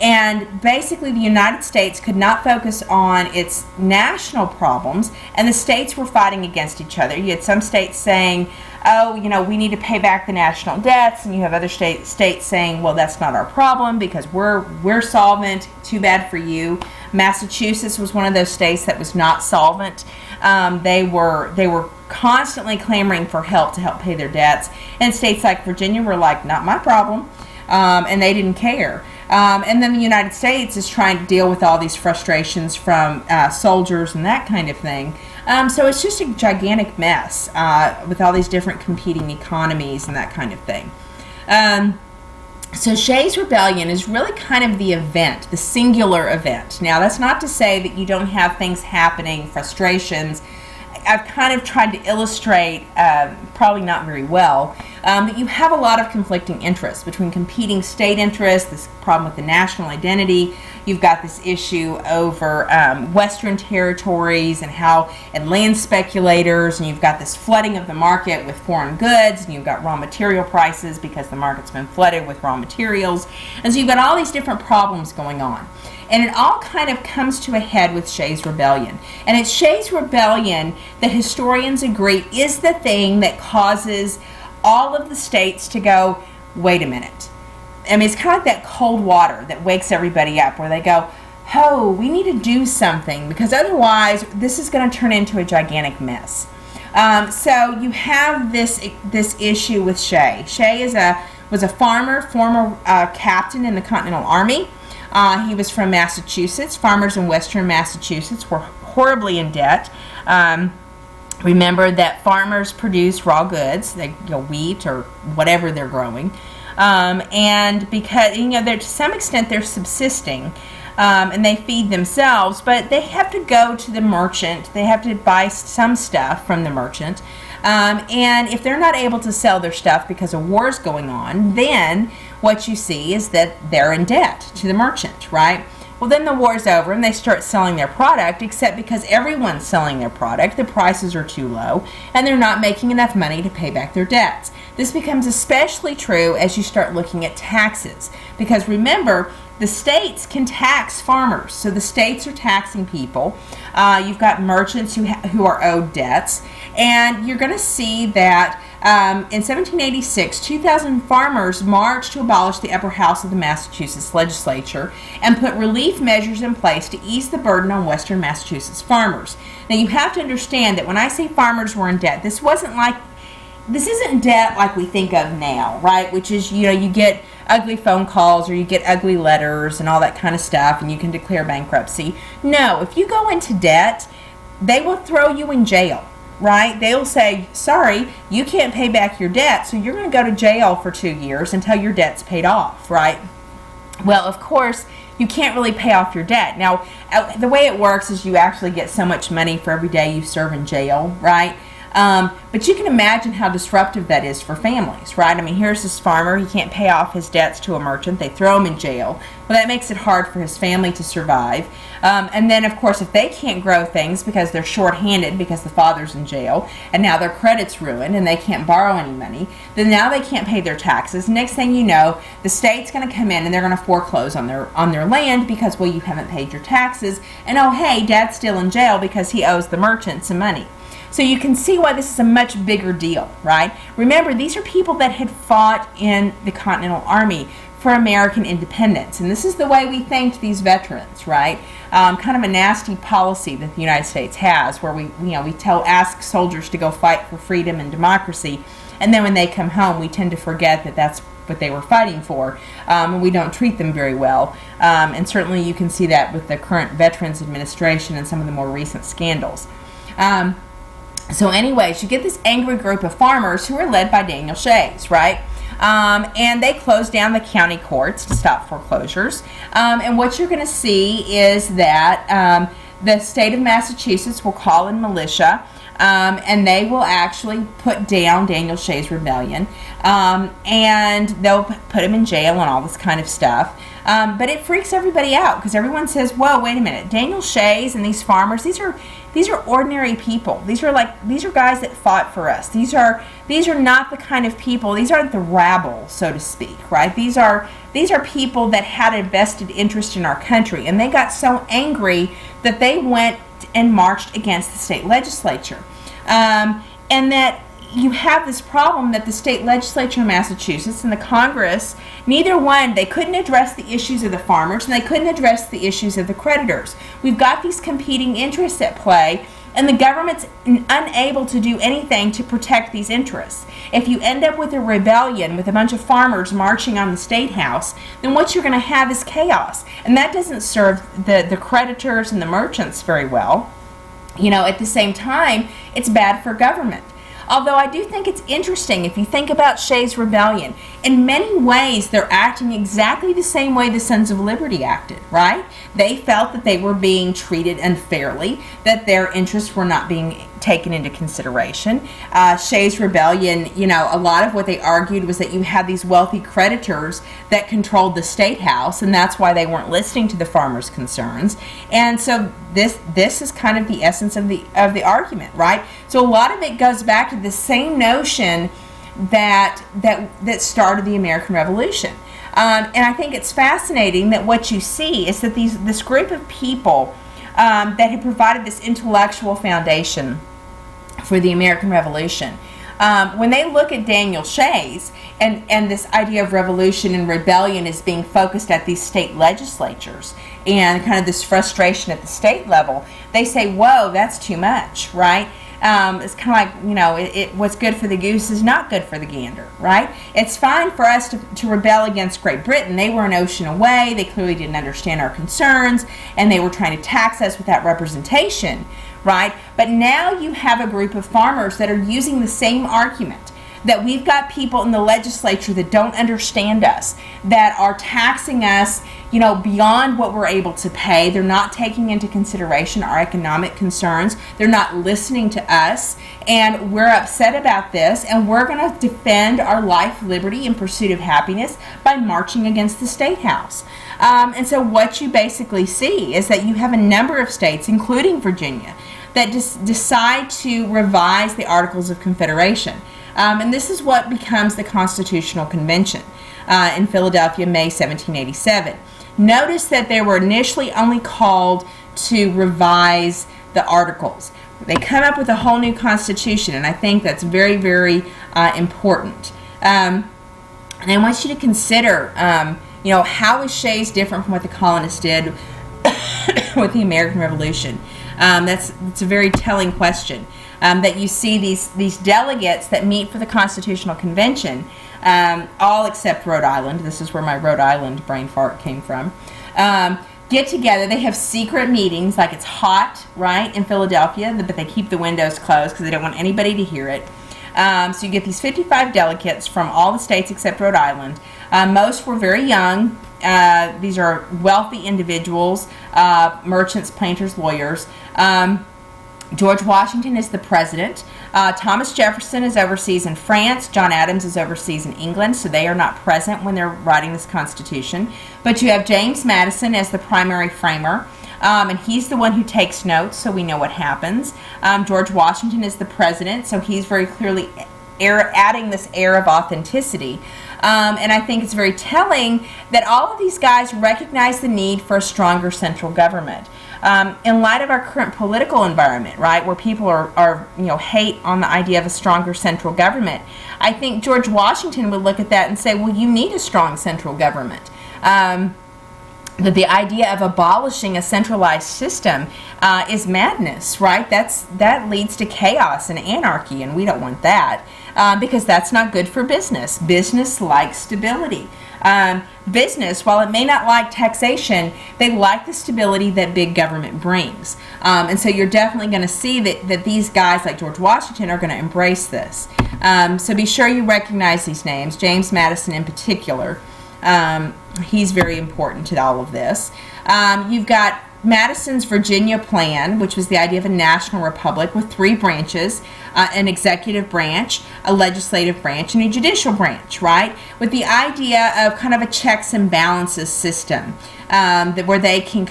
And basically the United States could not focus on its national problems, and the states were fighting against each other. You had some states saying, oh, we need to pay back the national debts, and you have other states saying, well, that's not our problem because we're solvent, too bad for you. Massachusetts was one of those states that was not solvent. They were constantly clamoring for help to help pay their debts, and states like Virginia were like, not my problem, and they didn't care. And then the United States is trying to deal with all these frustrations from soldiers and that kind of thing. So it's just a gigantic mess with all these different competing economies and that kind of thing. So Shays' Rebellion is really kind of the event, the singular event. Now, that's not to say that you don't have things happening, frustrations. I've kind of tried to illustrate, probably not very well, that you have a lot of conflicting interests between competing state interests, this problem with the national identity. You've got this issue over Western territories and land speculators, and you've got this flooding of the market with foreign goods, and you've got raw material prices because the market's been flooded with raw materials. And so you've got all these different problems going on. And it all kind of comes to a head with Shays' Rebellion. And it's Shays' Rebellion that historians agree is the thing that causes all of the states to go, wait a minute. I mean, it's kind of like that cold water that wakes everybody up, where they go, oh, we need to do something, because otherwise this is going to turn into a gigantic mess. So you have this issue with Shay. Shay was a farmer, former captain in the Continental Army. He was from Massachusetts. Farmers in western Massachusetts were horribly in debt. Remember that farmers produce raw goods, like wheat or whatever they're growing, and because to some extent they're subsisting, and they feed themselves, but they have to go to the merchant. They have to buy some stuff from the merchant, and if they're not able to sell their stuff because a war is going on, then what you see is that they're in debt to the merchant, right? Well, then the war's over and they start selling their product, except because everyone's selling their product, the prices are too low, and they're not making enough money to pay back their debts. This becomes especially true as you start looking at taxes, because remember, the states can tax farmers, so the states are taxing people. You've got merchants who are owed debts, and you're going to see that in 1786, 2,000 farmers marched to abolish the upper house of the Massachusetts legislature and put relief measures in place to ease the burden on western Massachusetts farmers. Now, you have to understand that when I say farmers were in debt, this isn't debt like we think of now, right? Which is, you get ugly phone calls or you get ugly letters and all that kind of stuff, and you can declare bankruptcy. No, if you go into debt, they will throw you in jail, right? They'll say, sorry, you can't pay back your debt, so you're going to go to jail for 2 years until your debt's paid off, right? Well, of course, you can't really pay off your debt. Now, the way it works is you actually get so much money for every day you serve in jail, right? But you can imagine how disruptive that is for families, right? I mean, here's this farmer. He can't pay off his debts to a merchant. They throw him in jail. Well, that makes it hard for his family to survive. And then, of course, if they can't grow things because they're short-handed because the father's in jail, and now their credit's ruined and they can't borrow any money, then now they can't pay their taxes. Next thing you know, the state's going to come in and they're going to foreclose on their land because, well, you haven't paid your taxes. And, oh, hey, Dad's still in jail because he owes the merchant some money. So you can see why this is a much bigger deal, right? Remember, these are people that had fought in the Continental Army for American independence. And this is the way we thanked these veterans, right? Kind of a nasty policy that the United States has where we ask soldiers to go fight for freedom and democracy. And then when they come home, we tend to forget that that's what they were fighting for. And we don't treat them very well. And certainly you can see that with the current Veterans Administration and some of the more recent scandals. So anyways, you get this angry group of farmers who are led by Daniel Shays, right? And they close down the county courts to stop foreclosures. And what you're going to see is that the state of Massachusetts will call in militia, and they will actually put down Daniel Shays' rebellion, and they'll put him in jail and all this kind of stuff. But it freaks everybody out because everyone says, whoa, wait a minute, Daniel Shays and these farmers, these are ordinary people. These are guys that fought for us. These are not the kind of people, these aren't the rabble, so to speak, right? These are people that had a vested interest in our country, and they got so angry that they went and marched against the state legislature. And that you have this problem that the state legislature in Massachusetts and the Congress, neither one, they couldn't address the issues of the farmers and they couldn't address the issues of the creditors. We've got these competing interests at play, and the government's unable to do anything to protect these interests. If you end up with a rebellion with a bunch of farmers marching on the State House, then what you're going to have is chaos. And that doesn't serve the creditors and the merchants very well. At the same time, it's bad for government. Although I do think it's interesting if you think about Shays' rebellion. In many ways, they're acting exactly the same way the Sons of Liberty acted, right? They felt that they were being treated unfairly, that their interests were not being taken into consideration. Shays' rebellion, a lot of what they argued was that you had these wealthy creditors that controlled the State House, and that's why they weren't listening to the farmers' concerns. And so this is kind of the essence of the argument, right? So a lot of it goes back to the same notion that started the American Revolution. And I think it's fascinating that what you see is that this group of people that had provided this intellectual foundation for the American Revolution, when they look at Daniel Shays and this idea of revolution and rebellion is being focused at these state legislatures and kind of this frustration at the state level, they say, whoa, that's too much, right? It's kind of like, what's good for the goose is not good for the gander, right? It's fine for us to rebel against Great Britain. They were an ocean away. They clearly didn't understand our concerns, and they were trying to tax us without representation, right? But now you have a group of farmers that are using the same argument, that we've got people in the legislature that don't understand us, that are taxing us, beyond what we're able to pay. They're not taking into consideration our economic concerns. They're not listening to us, and we're upset about this, and we're going to defend our life, liberty, and pursuit of happiness by marching against the State House. And so what you basically see is that you have a number of states, including Virginia, that decide to revise the Articles of Confederation. And this is what becomes the Constitutional Convention in Philadelphia, May 1787. Notice that they were initially only called to revise the Articles. They come up with a whole new Constitution, and I think that's very, very important. And I want you to consider, how is Shays different from what the colonists did with the American Revolution? That's a very telling question. That you see these delegates that meet for the Constitutional Convention, all except Rhode Island. This is where my Rhode Island brain fart came from. Get together. They have secret meetings, like it's hot, right, in Philadelphia, but they keep the windows closed because they don't want anybody to hear it. So you get these 55 delegates from all the states except Rhode Island. Most were very young, These are wealthy individuals, merchants, planters, lawyers. George Washington is the president. Thomas Jefferson is overseas in France. John Adams is overseas in England, so they are not present when they're writing this Constitution. But you have James Madison as the primary framer, and he's the one who takes notes, so we know what happens. George Washington is the president, so he's very clearly adding this air of authenticity. And I think it's very telling that all of these guys recognize the need for a stronger central government. In light of our current political environment, right, where people are hate on the idea of a stronger central government, I think George Washington would look at that and say, well, you need a strong central government. That the idea of abolishing a centralized system is madness, right? That leads to chaos and anarchy, and we don't want that because that's not good for business. Business likes stability. Business, while it may not like taxation, they like the stability that big government brings. And so you're definitely going to see that these guys like George Washington are going to embrace this. So be sure you recognize these names, James Madison in particular. He's very important to all of this. You've got Madison's Virginia Plan, which was the idea of a national republic with 3 branches, an executive branch, a legislative branch, and a judicial branch, right? With the idea of kind of a checks and balances system where they can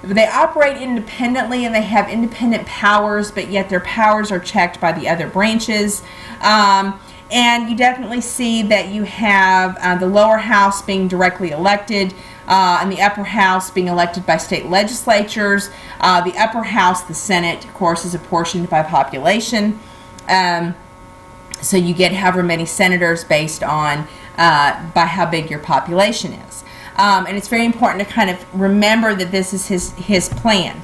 they operate independently and they have independent powers, but yet their powers are checked by the other branches. And you definitely see that you have the lower house being directly elected and the upper house being elected by state legislatures. The upper house, the Senate, of course, is apportioned by population. So you get however many senators based on by how big your population is. And it's very important to kind of remember that this is his plan.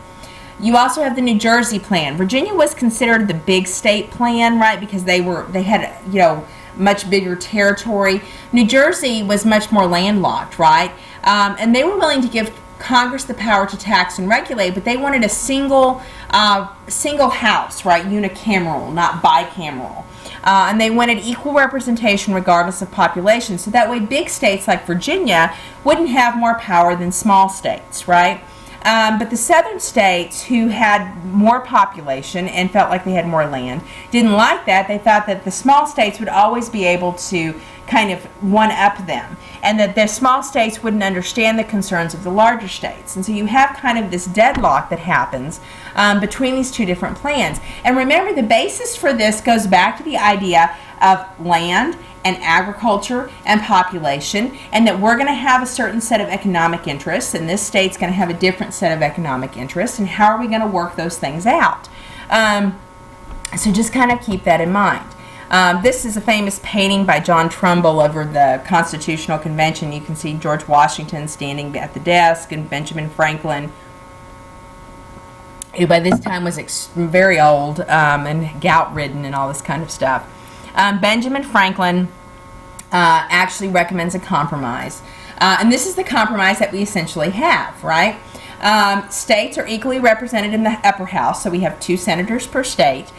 You also have the New Jersey plan. Virginia was considered the big state plan, right? Because they had, much bigger territory. New Jersey was much more landlocked, right? And they were willing to give Congress the power to tax and regulate, but they wanted a single house, right? Unicameral, not bicameral. And they wanted equal representation regardless of population. So that way big states like Virginia wouldn't have more power than small states, right? But the southern states who had more population and felt like they had more land didn't like that. They thought that the small states would always be able to kind of one-up them, and that the small states wouldn't understand the concerns of the larger states. And so you have kind of this deadlock that happens between these two different plans. And remember, the basis for this goes back to the idea of land and agriculture and population, and that we're going to have a certain set of economic interests, and this state's going to have a different set of economic interests, and how are we going to work those things out? So just kind of keep that in mind. This is a famous painting by John Trumbull over the Constitutional Convention. You can see George Washington standing at the desk and Benjamin Franklin, who by this time was very old and gout-ridden and all this kind of stuff. Benjamin Franklin actually recommends a compromise. And this is the compromise that we essentially have, right? States are equally represented in the upper house, so we have 2 senators per state.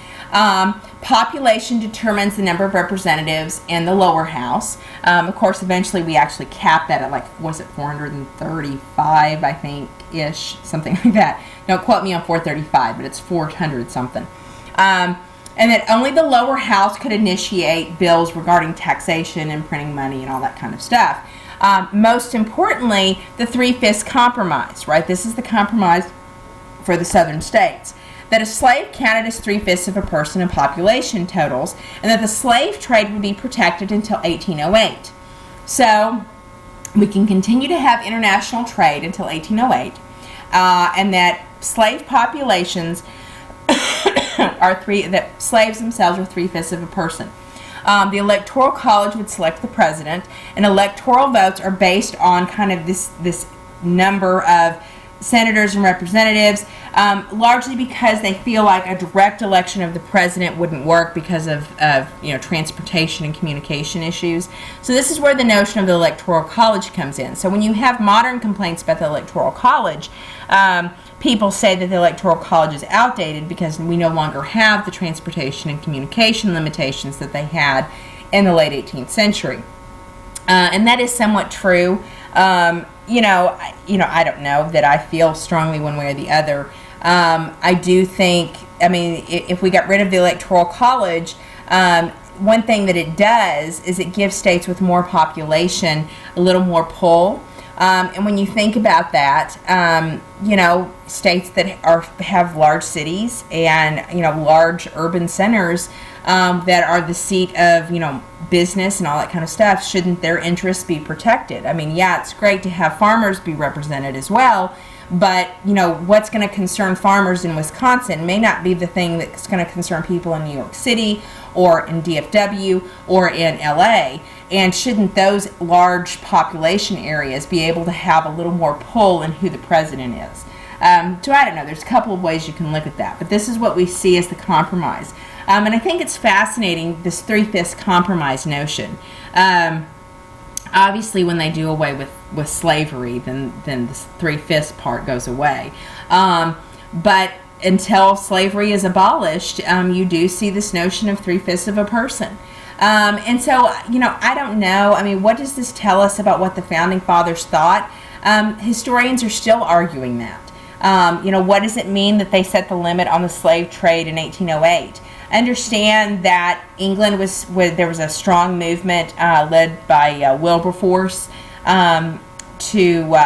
Population determines the number of representatives in the lower house. Of course, eventually we actually cap that at 435, I think, ish, something like that. Don't quote me on 435, but it's 400 something. And that only the lower house could initiate bills regarding taxation and printing money and all that kind of stuff. Most importantly, the 3/5 compromise, right? This is the compromise for the southern states. That a slave counted as 3/5 of a person in population totals, and that the slave trade would be protected until 1808. So we can continue to have international trade until 1808, and that slave populations that slaves themselves are 3/5 of a person. The Electoral College would select the president, and electoral votes are based on kind of this number of senators and representatives, largely because they feel like a direct election of the president wouldn't work because of transportation and communication issues. So this is where the notion of the Electoral College comes in. So when you have modern complaints about the Electoral College, people say that the Electoral College is outdated because we no longer have the transportation and communication limitations that they had in the late 18th century. And that is somewhat true. I don't know that I feel strongly one way or the other. I do think, if we got rid of the Electoral College, one thing that it does is it gives states with more population a little more pull. And when you think about that, states that have large cities and, large urban centers that are the seat of, business and all that kind of stuff, shouldn't their interests be protected? It's great to have farmers be represented as well, but, what's going to concern farmers in Wisconsin may not be the thing that's going to concern people in New York City or in DFW or in LA. And shouldn't those large population areas be able to have a little more pull in who the president is? So I don't know. There's a couple of ways you can look at that. But this is what we see as the compromise. And I think it's fascinating, this 3/5 compromise notion. Obviously, when they do away with slavery, then this 3/5 part goes away. But until slavery is abolished, you do see this notion of 3/5 of a person. And so, I don't know. What does this tell us about what the Founding Fathers thought? Historians are still arguing that. What does it mean that they set the limit on the slave trade in 1808? Understand that England there was a strong movement led by Wilberforce to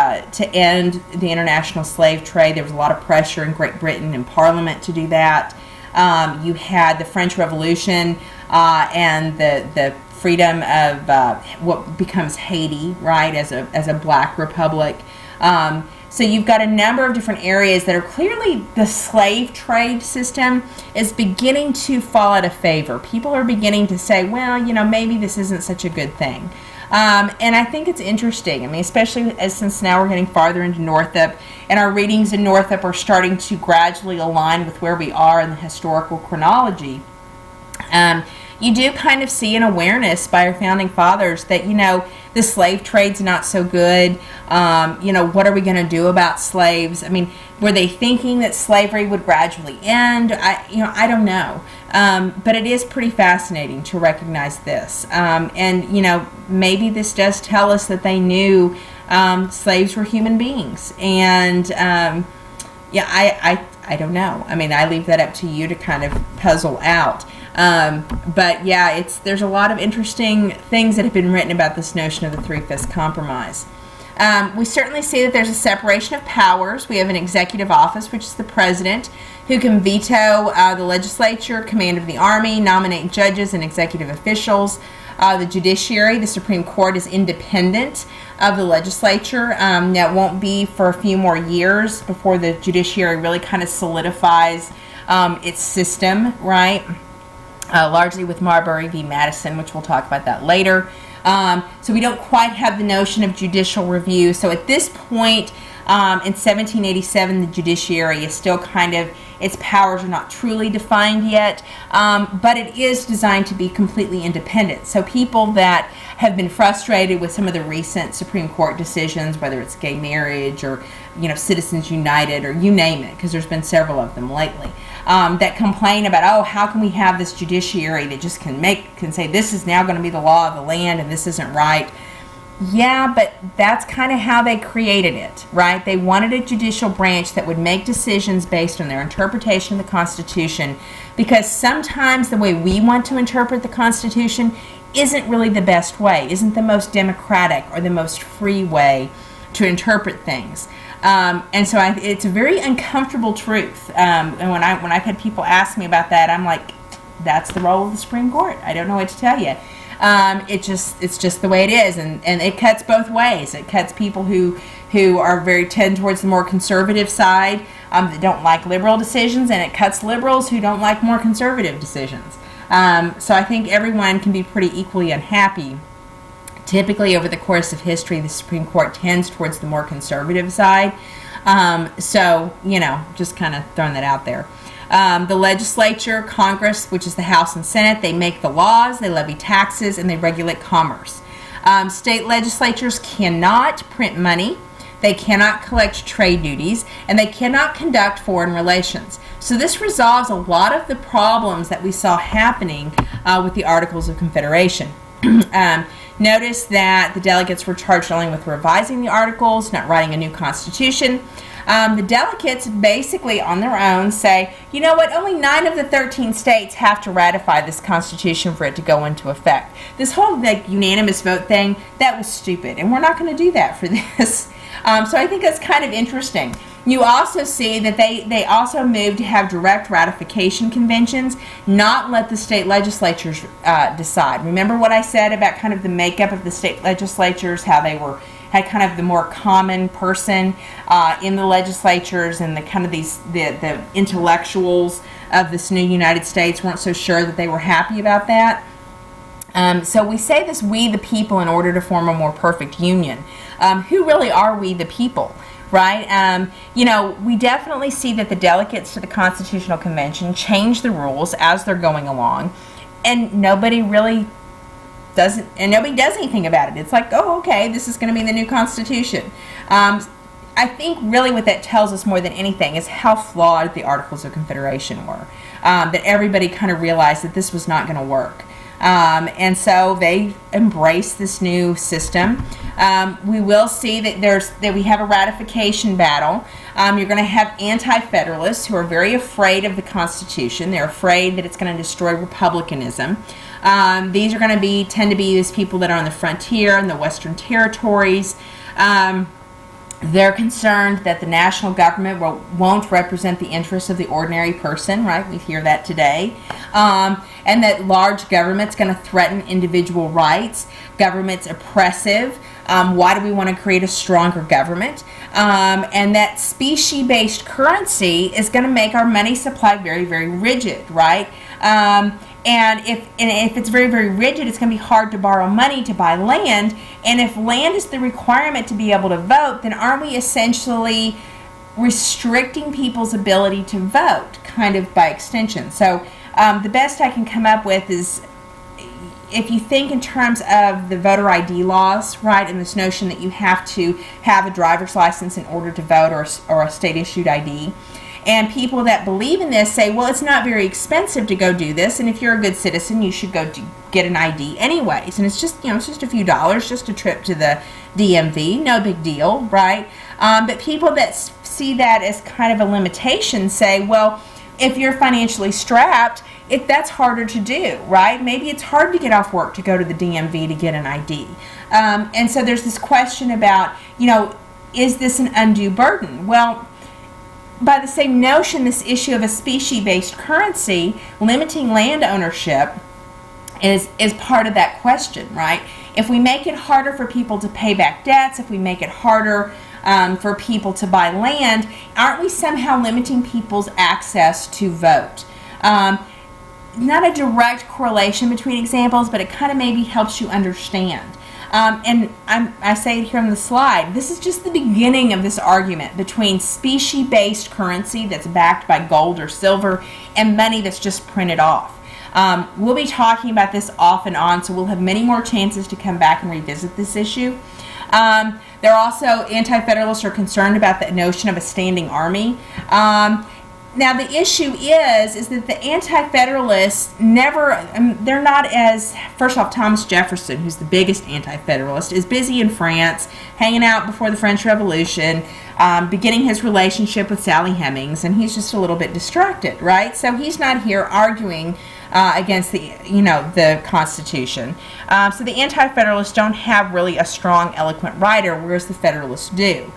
end the international slave trade. There was a lot of pressure in Great Britain and Parliament to do that. You had the French Revolution and the freedom of what becomes Haiti, right, as a black republic. So you've got a number of different areas that are clearly the slave trade system is beginning to fall out of favor. People are beginning to say, well, maybe this isn't such a good thing. And I think it's interesting. Especially since now we're getting farther into Northup, and our readings in Northup are starting to gradually align with where we are in the historical chronology. You do kind of see an awareness by our Founding Fathers that, the slave trade's not so good. What are we going to do about slaves? Were they thinking that slavery would gradually end? I don't know. But it is pretty fascinating to recognize this. And maybe this does tell us that they knew slaves were human beings. And, I don't know. I leave that up to you to kind of puzzle out. But there's a lot of interesting things that have been written about this notion of the 3/5 compromise. We certainly see that there's a separation of powers. We have an executive office, which is the president, who can veto the legislature, command of the army, nominate judges and executive officials. The judiciary, the Supreme Court, is independent of the legislature. Now, it won't be for a few more years before the judiciary really kind of solidifies its system, right? Largely with Marbury v. Madison, which we'll talk about that later. So we don't quite have the notion of judicial review. So at this point, in 1787, the judiciary is still kind of, its powers are not truly defined yet, but it is designed to be completely independent. So people that have been frustrated with some of the recent Supreme Court decisions, whether it's gay marriage or, Citizens United or you name it, because there's been several of them lately, that complain about, how can we have this judiciary that just can say this is now going to be the law of the land and this isn't right. Yeah, but that's kind of how they created it, right? They wanted a judicial branch that would make decisions based on their interpretation of the Constitution, because sometimes the way we want to interpret the Constitution isn't really the best way, isn't the most democratic or the most free way to interpret things. And so it's a very uncomfortable truth. And when I've had people ask me about that, I'm like, that's the role of the Supreme Court. I don't know what to tell you. It's just the way it is, and it cuts both ways. It cuts people who are very tend towards the more conservative side, that don't like liberal decisions, and it cuts liberals who don't like more conservative decisions. So I think everyone can be pretty equally unhappy. Typically, over the course of history, the Supreme Court tends towards the more conservative side. So just kind of throwing that out there. The legislature, Congress, which is the House and Senate, they make the laws, they levy taxes, and they regulate commerce. State legislatures cannot print money, they cannot collect trade duties, and they cannot conduct foreign relations. So this resolves a lot of the problems that we saw happening with the Articles of Confederation. Notice that the delegates were charged only with revising the articles, not writing a new constitution. The delegates basically on their own say, you know what, only 9 of the 13 states have to ratify this constitution for it to go into effect. This whole unanimous vote thing, that was stupid, and we're not going to do that for this. So I think that's kind of interesting. You also see that they also moved to have direct ratification conventions, not let the state legislatures decide. Remember what I said about kind of the makeup of the state legislatures, how they had kind of the more common person in the legislatures, and the kind of the intellectuals of this new United States weren't so sure that they were happy about that. So we say this, we the people, in order to form a more perfect union. Who really are we the people? Right? We definitely see that the delegates to the Constitutional Convention change the rules as they're going along, and nobody does anything about it. It's like, oh, okay, this is going to be the new Constitution. I think really what that tells us more than anything is how flawed the Articles of Confederation were. That everybody kind of realized that this was not going to work. And so they embrace this new system. We will see that we have a ratification battle. You're going to have anti-federalists who are very afraid of the Constitution. They're afraid that it's going to destroy republicanism. These are going to tend to be these people that are on the frontier in the Western territories. They're concerned that the national government won't represent the interests of the ordinary person, right? We hear that today. And that large government's going to threaten individual rights. Government's oppressive. Why do we want to create a stronger government? And that specie-based currency is going to make our money supply very, very rigid, right? And if it's very, very rigid, it's going to be hard to borrow money to buy land. And if land is the requirement to be able to vote, then aren't we essentially restricting people's ability to vote, kind of by extension? So the best I can come up with is, if you think in terms of the voter ID laws, right, and this notion that you have to have a driver's license in order to vote, or a state-issued ID. And people that believe in this say, well, it's not very expensive to go do this, and if you're a good citizen, you should go get an ID anyways. And it's just, it's just a few dollars, just a trip to the DMV, no big deal, right? But people that see that as kind of a limitation say, well, if you're financially strapped, that's harder to do, right? Maybe it's hard to get off work to go to the DMV to get an ID. And so there's this question about, is this an undue burden? Well, by the same notion, this issue of a specie-based currency, limiting land ownership is part of that question, right? If we make it harder for people to pay back debts, if we make it harder for people to buy land, aren't we somehow limiting people's access to vote? Not a direct correlation between examples, but it kind of maybe helps you understand. And I say it here on the slide, this is just the beginning of this argument between specie-based currency that's backed by gold or silver and money that's just printed off. We'll be talking about this off and on, so we'll have many more chances to come back and revisit this issue. They're also, anti-federalists are concerned about the notion of a standing army. Now the issue is that the anti-federalists they're not as, first off, Thomas Jefferson, who's the biggest anti-federalist, is busy in France, hanging out before the French Revolution, beginning his relationship with Sally Hemings, and he's just a little bit distracted, right? So he's not here arguing against the Constitution. So the anti-federalists don't have really a strong, eloquent writer, whereas the Federalists do.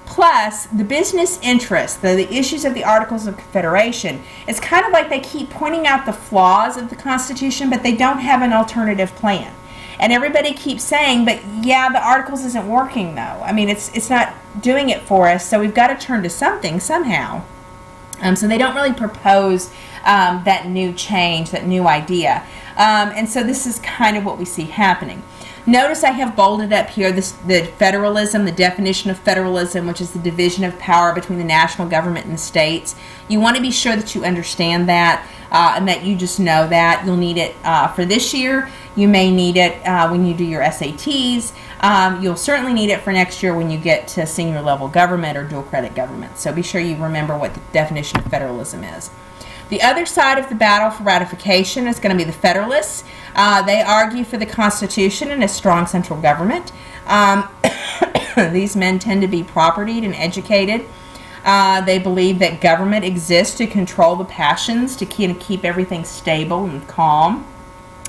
Plus, the business interests, the issues of the Articles of Confederation, it's kind of like they keep pointing out the flaws of the Constitution, but they don't have an alternative plan. And everybody keeps saying, but yeah, the Articles isn't working though. I mean, it's not doing it for us, so we've got to turn to something somehow. So they don't really propose that new change, that new idea. And so this is kind of what we see happening. Notice I have bolded up here the federalism, the definition of federalism, which is the division of power between the national government and the states. You want to be sure that you understand that and that you just know that. You'll need it for this year. You may need it when you do your SATs. You'll certainly need it for next year when you get to senior level government or dual credit government. So be sure you remember what the definition of federalism is. The other side of the battle for ratification is going to be the Federalists. They argue for the Constitution and a strong central government. These men tend to be propertied and educated. They believe that government exists to control the passions, to keep everything stable and calm,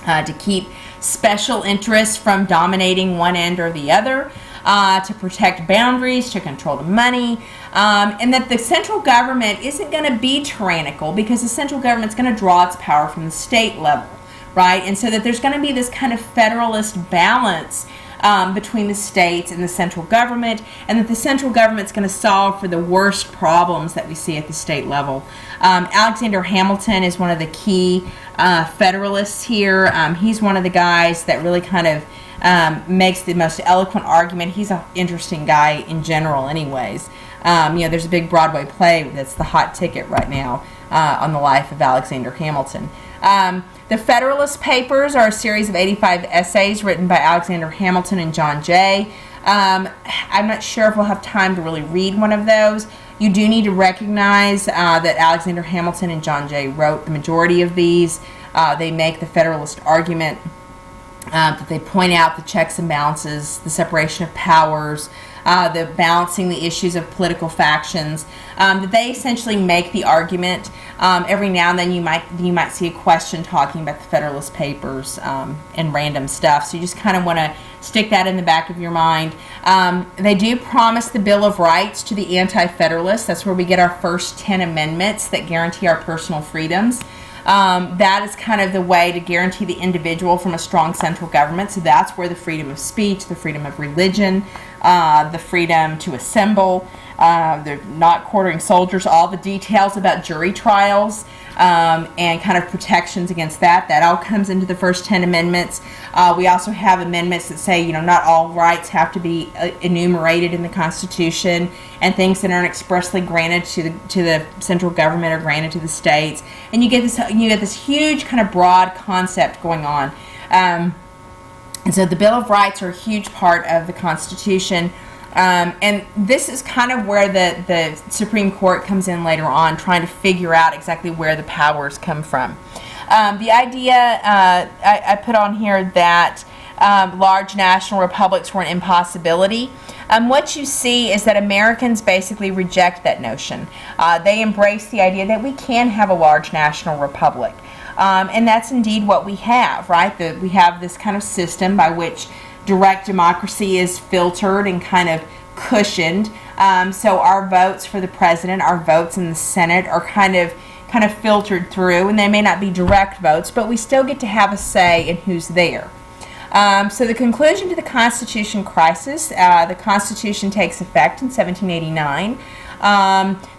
to keep special interests from dominating one end or the other, to protect boundaries, to control the money, and that the central government isn't going to be tyrannical because the central government's going to draw its power from the state level, right? And so that there's going to be this kind of federalist balance between the states and the central government, and that the central government's going to solve for the worst problems that we see at the state level. Alexander Hamilton is one of the key federalists here. He's one of the guys that really kind of makes the most eloquent argument. He's an interesting guy in general anyways. There's a big Broadway play that's the hot ticket right now on the life of Alexander Hamilton. The Federalist Papers are a series of 85 essays written by Alexander Hamilton and John Jay. I'm not sure if we'll have time to really read one of those. You do need to recognize that Alexander Hamilton and John Jay wrote the majority of these. They make the Federalist argument that they point out the checks and balances, the separation of powers, the balancing the issues of political factions. That they essentially make the argument. Every now and then you might see a question talking about the Federalist Papers and random stuff. So you just kind of want to stick that in the back of your mind. They do promise the Bill of Rights to the Anti-Federalists. That's where we get our first 10 amendments that guarantee our personal freedoms. That is kind of the way to guarantee the individual from a strong central government. So that's where the freedom of speech, the freedom of religion, the freedom to assemble, they're not quartering soldiers, all the details about jury trials and kind of protections against that. That all comes into the first 10 amendments. We also have amendments that say, not all rights have to be enumerated in the Constitution, and things that aren't expressly granted to the central government are granted to the states. And you get this huge kind of broad concept going on. And so the Bill of Rights are a huge part of the Constitution. And this is kind of where the Supreme Court comes in later on, trying to figure out exactly where the powers come from. The idea I put on here that large national republics were an impossibility. What you see is that Americans basically reject that notion. They embrace the idea that we can have a large national republic. And that's indeed what we have, right? We have this kind of system by which direct democracy is filtered and kind of cushioned. So our votes for the president, our votes in the Senate are kind of filtered through, and they may not be direct votes, but we still get to have a say in who's there. So the conclusion to the Constitution crisis, the Constitution takes effect in 1789.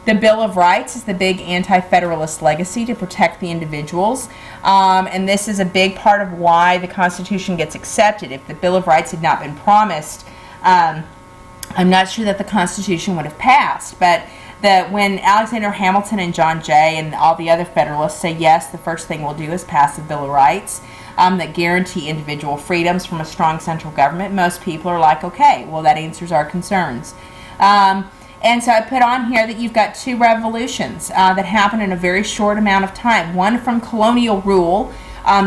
The Bill of Rights is the big anti-federalist legacy to protect the individuals, and this is a big part of why the Constitution gets accepted. If the Bill of Rights had not been promised, I'm not sure that the Constitution would have passed. But when Alexander Hamilton and John Jay and all the other Federalists say yes, the first thing we'll do is pass a Bill of Rights that guarantee individual freedoms from a strong central government, most people are like, okay, well, that answers our concerns. And so I put on here that you've got two revolutions that happen in a very short amount of time. One from colonial rule,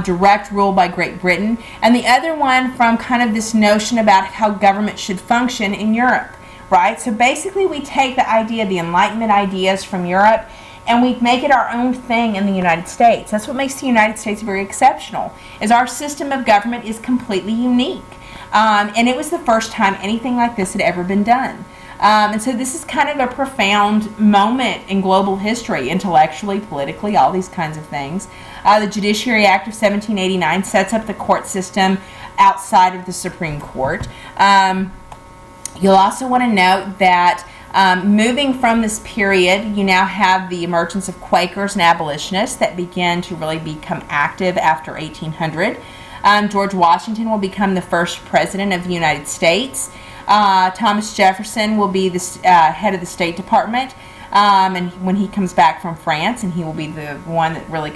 direct rule by Great Britain, and the other one from kind of this notion about how government should function in Europe, right? So basically we take the idea, the Enlightenment ideas from Europe, and we make it our own thing in the United States. That's what makes the United States very exceptional, is our system of government is completely unique. And it was the first time anything like this had ever been done. And so this is kind of a profound moment in global history, intellectually, politically, all these kinds of things. The Judiciary Act of 1789 sets up the court system outside of the Supreme Court. You'll also want to note that moving from this period, you now have the emergence of Quakers and abolitionists that begin to really become active after 1800. George Washington will become the first president of the United States. Thomas Jefferson will be the head of the State Department, and when he comes back from France, and he will be the one that really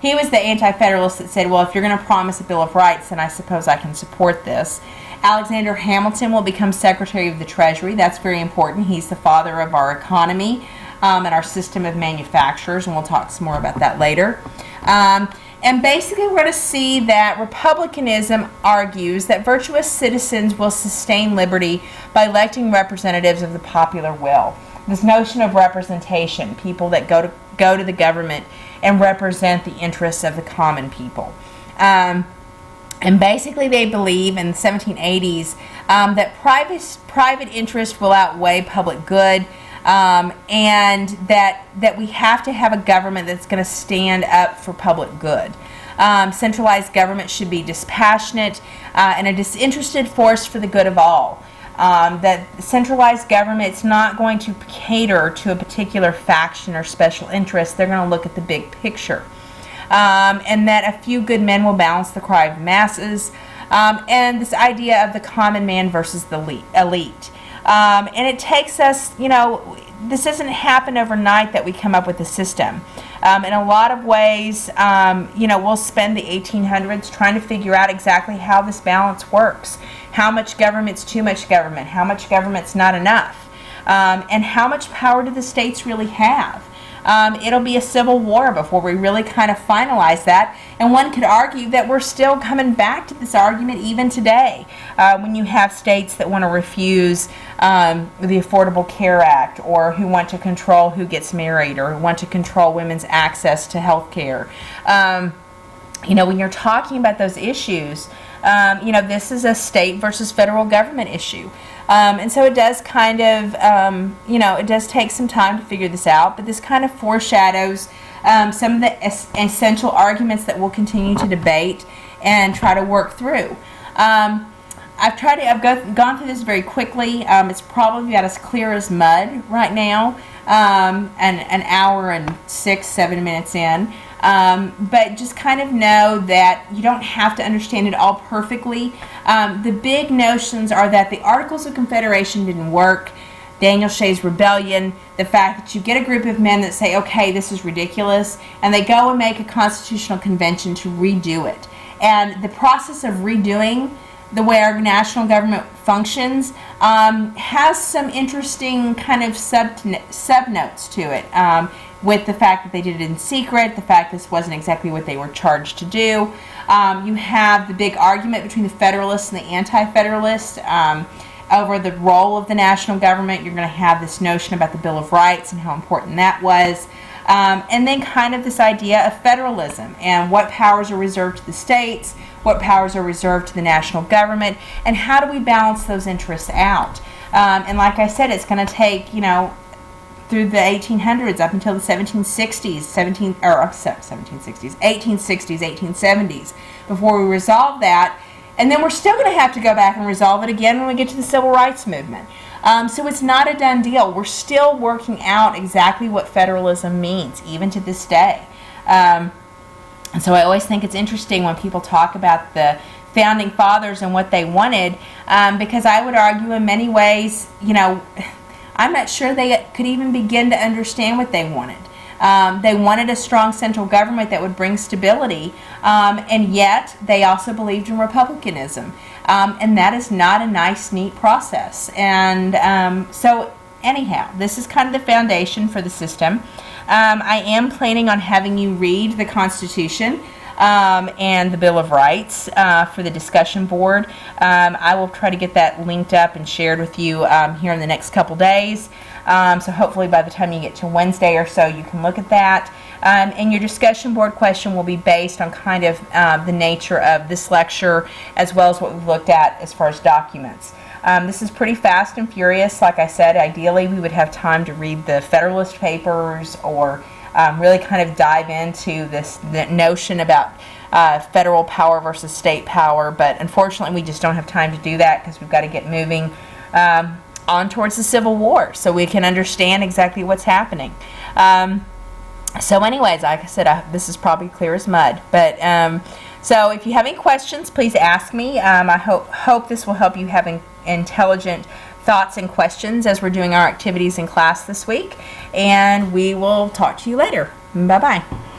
he was the anti-federalist that said, well, if you're going to promise a Bill of Rights, then I suppose I can support this. Alexander Hamilton will become Secretary of the Treasury. That's very important. He's the father of our economy. and our system of manufacturers, and we'll talk some more about that later. And basically, we're going to see that republicanism argues that virtuous citizens will sustain liberty by electing representatives of the popular will. This notion of representation, people that go to the government and represent the interests of the common people. And basically, they believe in the 1780s that private interest will outweigh public good. And that we have to have a government that's going to stand up for public good. Centralized government should be dispassionate and a disinterested force for the good of all. That centralized government is not going to cater to a particular faction or special interest. They're going to look at the big picture. And that a few good men will balance the cry of the masses. And this idea of the common man versus the elite. And it takes us, this doesn't happen overnight that we come up with a system. In a lot of ways, we'll spend the 1800s trying to figure out exactly how this balance works. How much government's too much government, how much government's not enough, and how much power do the states really have. It'll be a civil war before we really kind of finalize that. And one could argue that we're still coming back to this argument even today when you have states that want to refuse the Affordable Care Act, or who want to control who gets married, or who want to control women's access to health care. When you're talking about those issues, this is a state versus federal government issue. And so it does kind of, it does take some time to figure this out, but this kind of foreshadows some of the essential arguments that we'll continue to debate and try to work through. I've gone through this very quickly. It's probably about as clear as mud right now, an hour and 6-7 minutes in. But just kind of know that you don't have to understand it all perfectly. The big notions are that the Articles of Confederation didn't work, Daniel Shays' rebellion, the fact that you get a group of men that say, okay, this is ridiculous, and they go and make a constitutional convention to redo it. And the process of redoing the way our national government functions has some interesting kind of subnotes to it. With the fact that they did it in secret, the fact this wasn't exactly what they were charged to do. You have the big argument between the Federalists and the Anti-Federalists over the role of the national government. You're going to have this notion about the Bill of Rights and how important that was. And then kind of this idea of federalism and what powers are reserved to the states, what powers are reserved to the national government, and how do we balance those interests out. And like I said, it's going to take, through the 1800s up until the 1860s, 1870s, before we resolve that. And then we're still going to have to go back and resolve it again when we get to the Civil Rights Movement. So it's not a done deal. We're still working out exactly what federalism means, even to this day. And so I always think it's interesting when people talk about the Founding Fathers and what they wanted, because I would argue in many ways, I'm not sure they could even begin to understand what they wanted. They wanted a strong central government that would bring stability, and yet they also believed in republicanism. And that is not a nice, neat process. And so anyhow, this is kind of the foundation for the system. I am planning on having you read the Constitution and the Bill of Rights for the discussion board. I will try to get that linked up and shared with you here in the next couple days. So hopefully by the time you get to Wednesday or so, you can look at that. And your discussion board question will be based on kind of the nature of this lecture, as well as what we've looked at as far as documents. This is pretty fast and furious. Like I said, ideally we would have time to read the Federalist Papers, or really kind of dive into this notion about federal power versus state power, but unfortunately we just don't have time to do that because we've got to get moving on towards the Civil War so we can understand exactly what's happening. So anyways, like I said, this is probably clear as mud, but so if you have any questions, please ask me. I hope this will help you have intelligent thoughts and questions as we're doing our activities in class this week, and we will talk to you later. Bye-bye.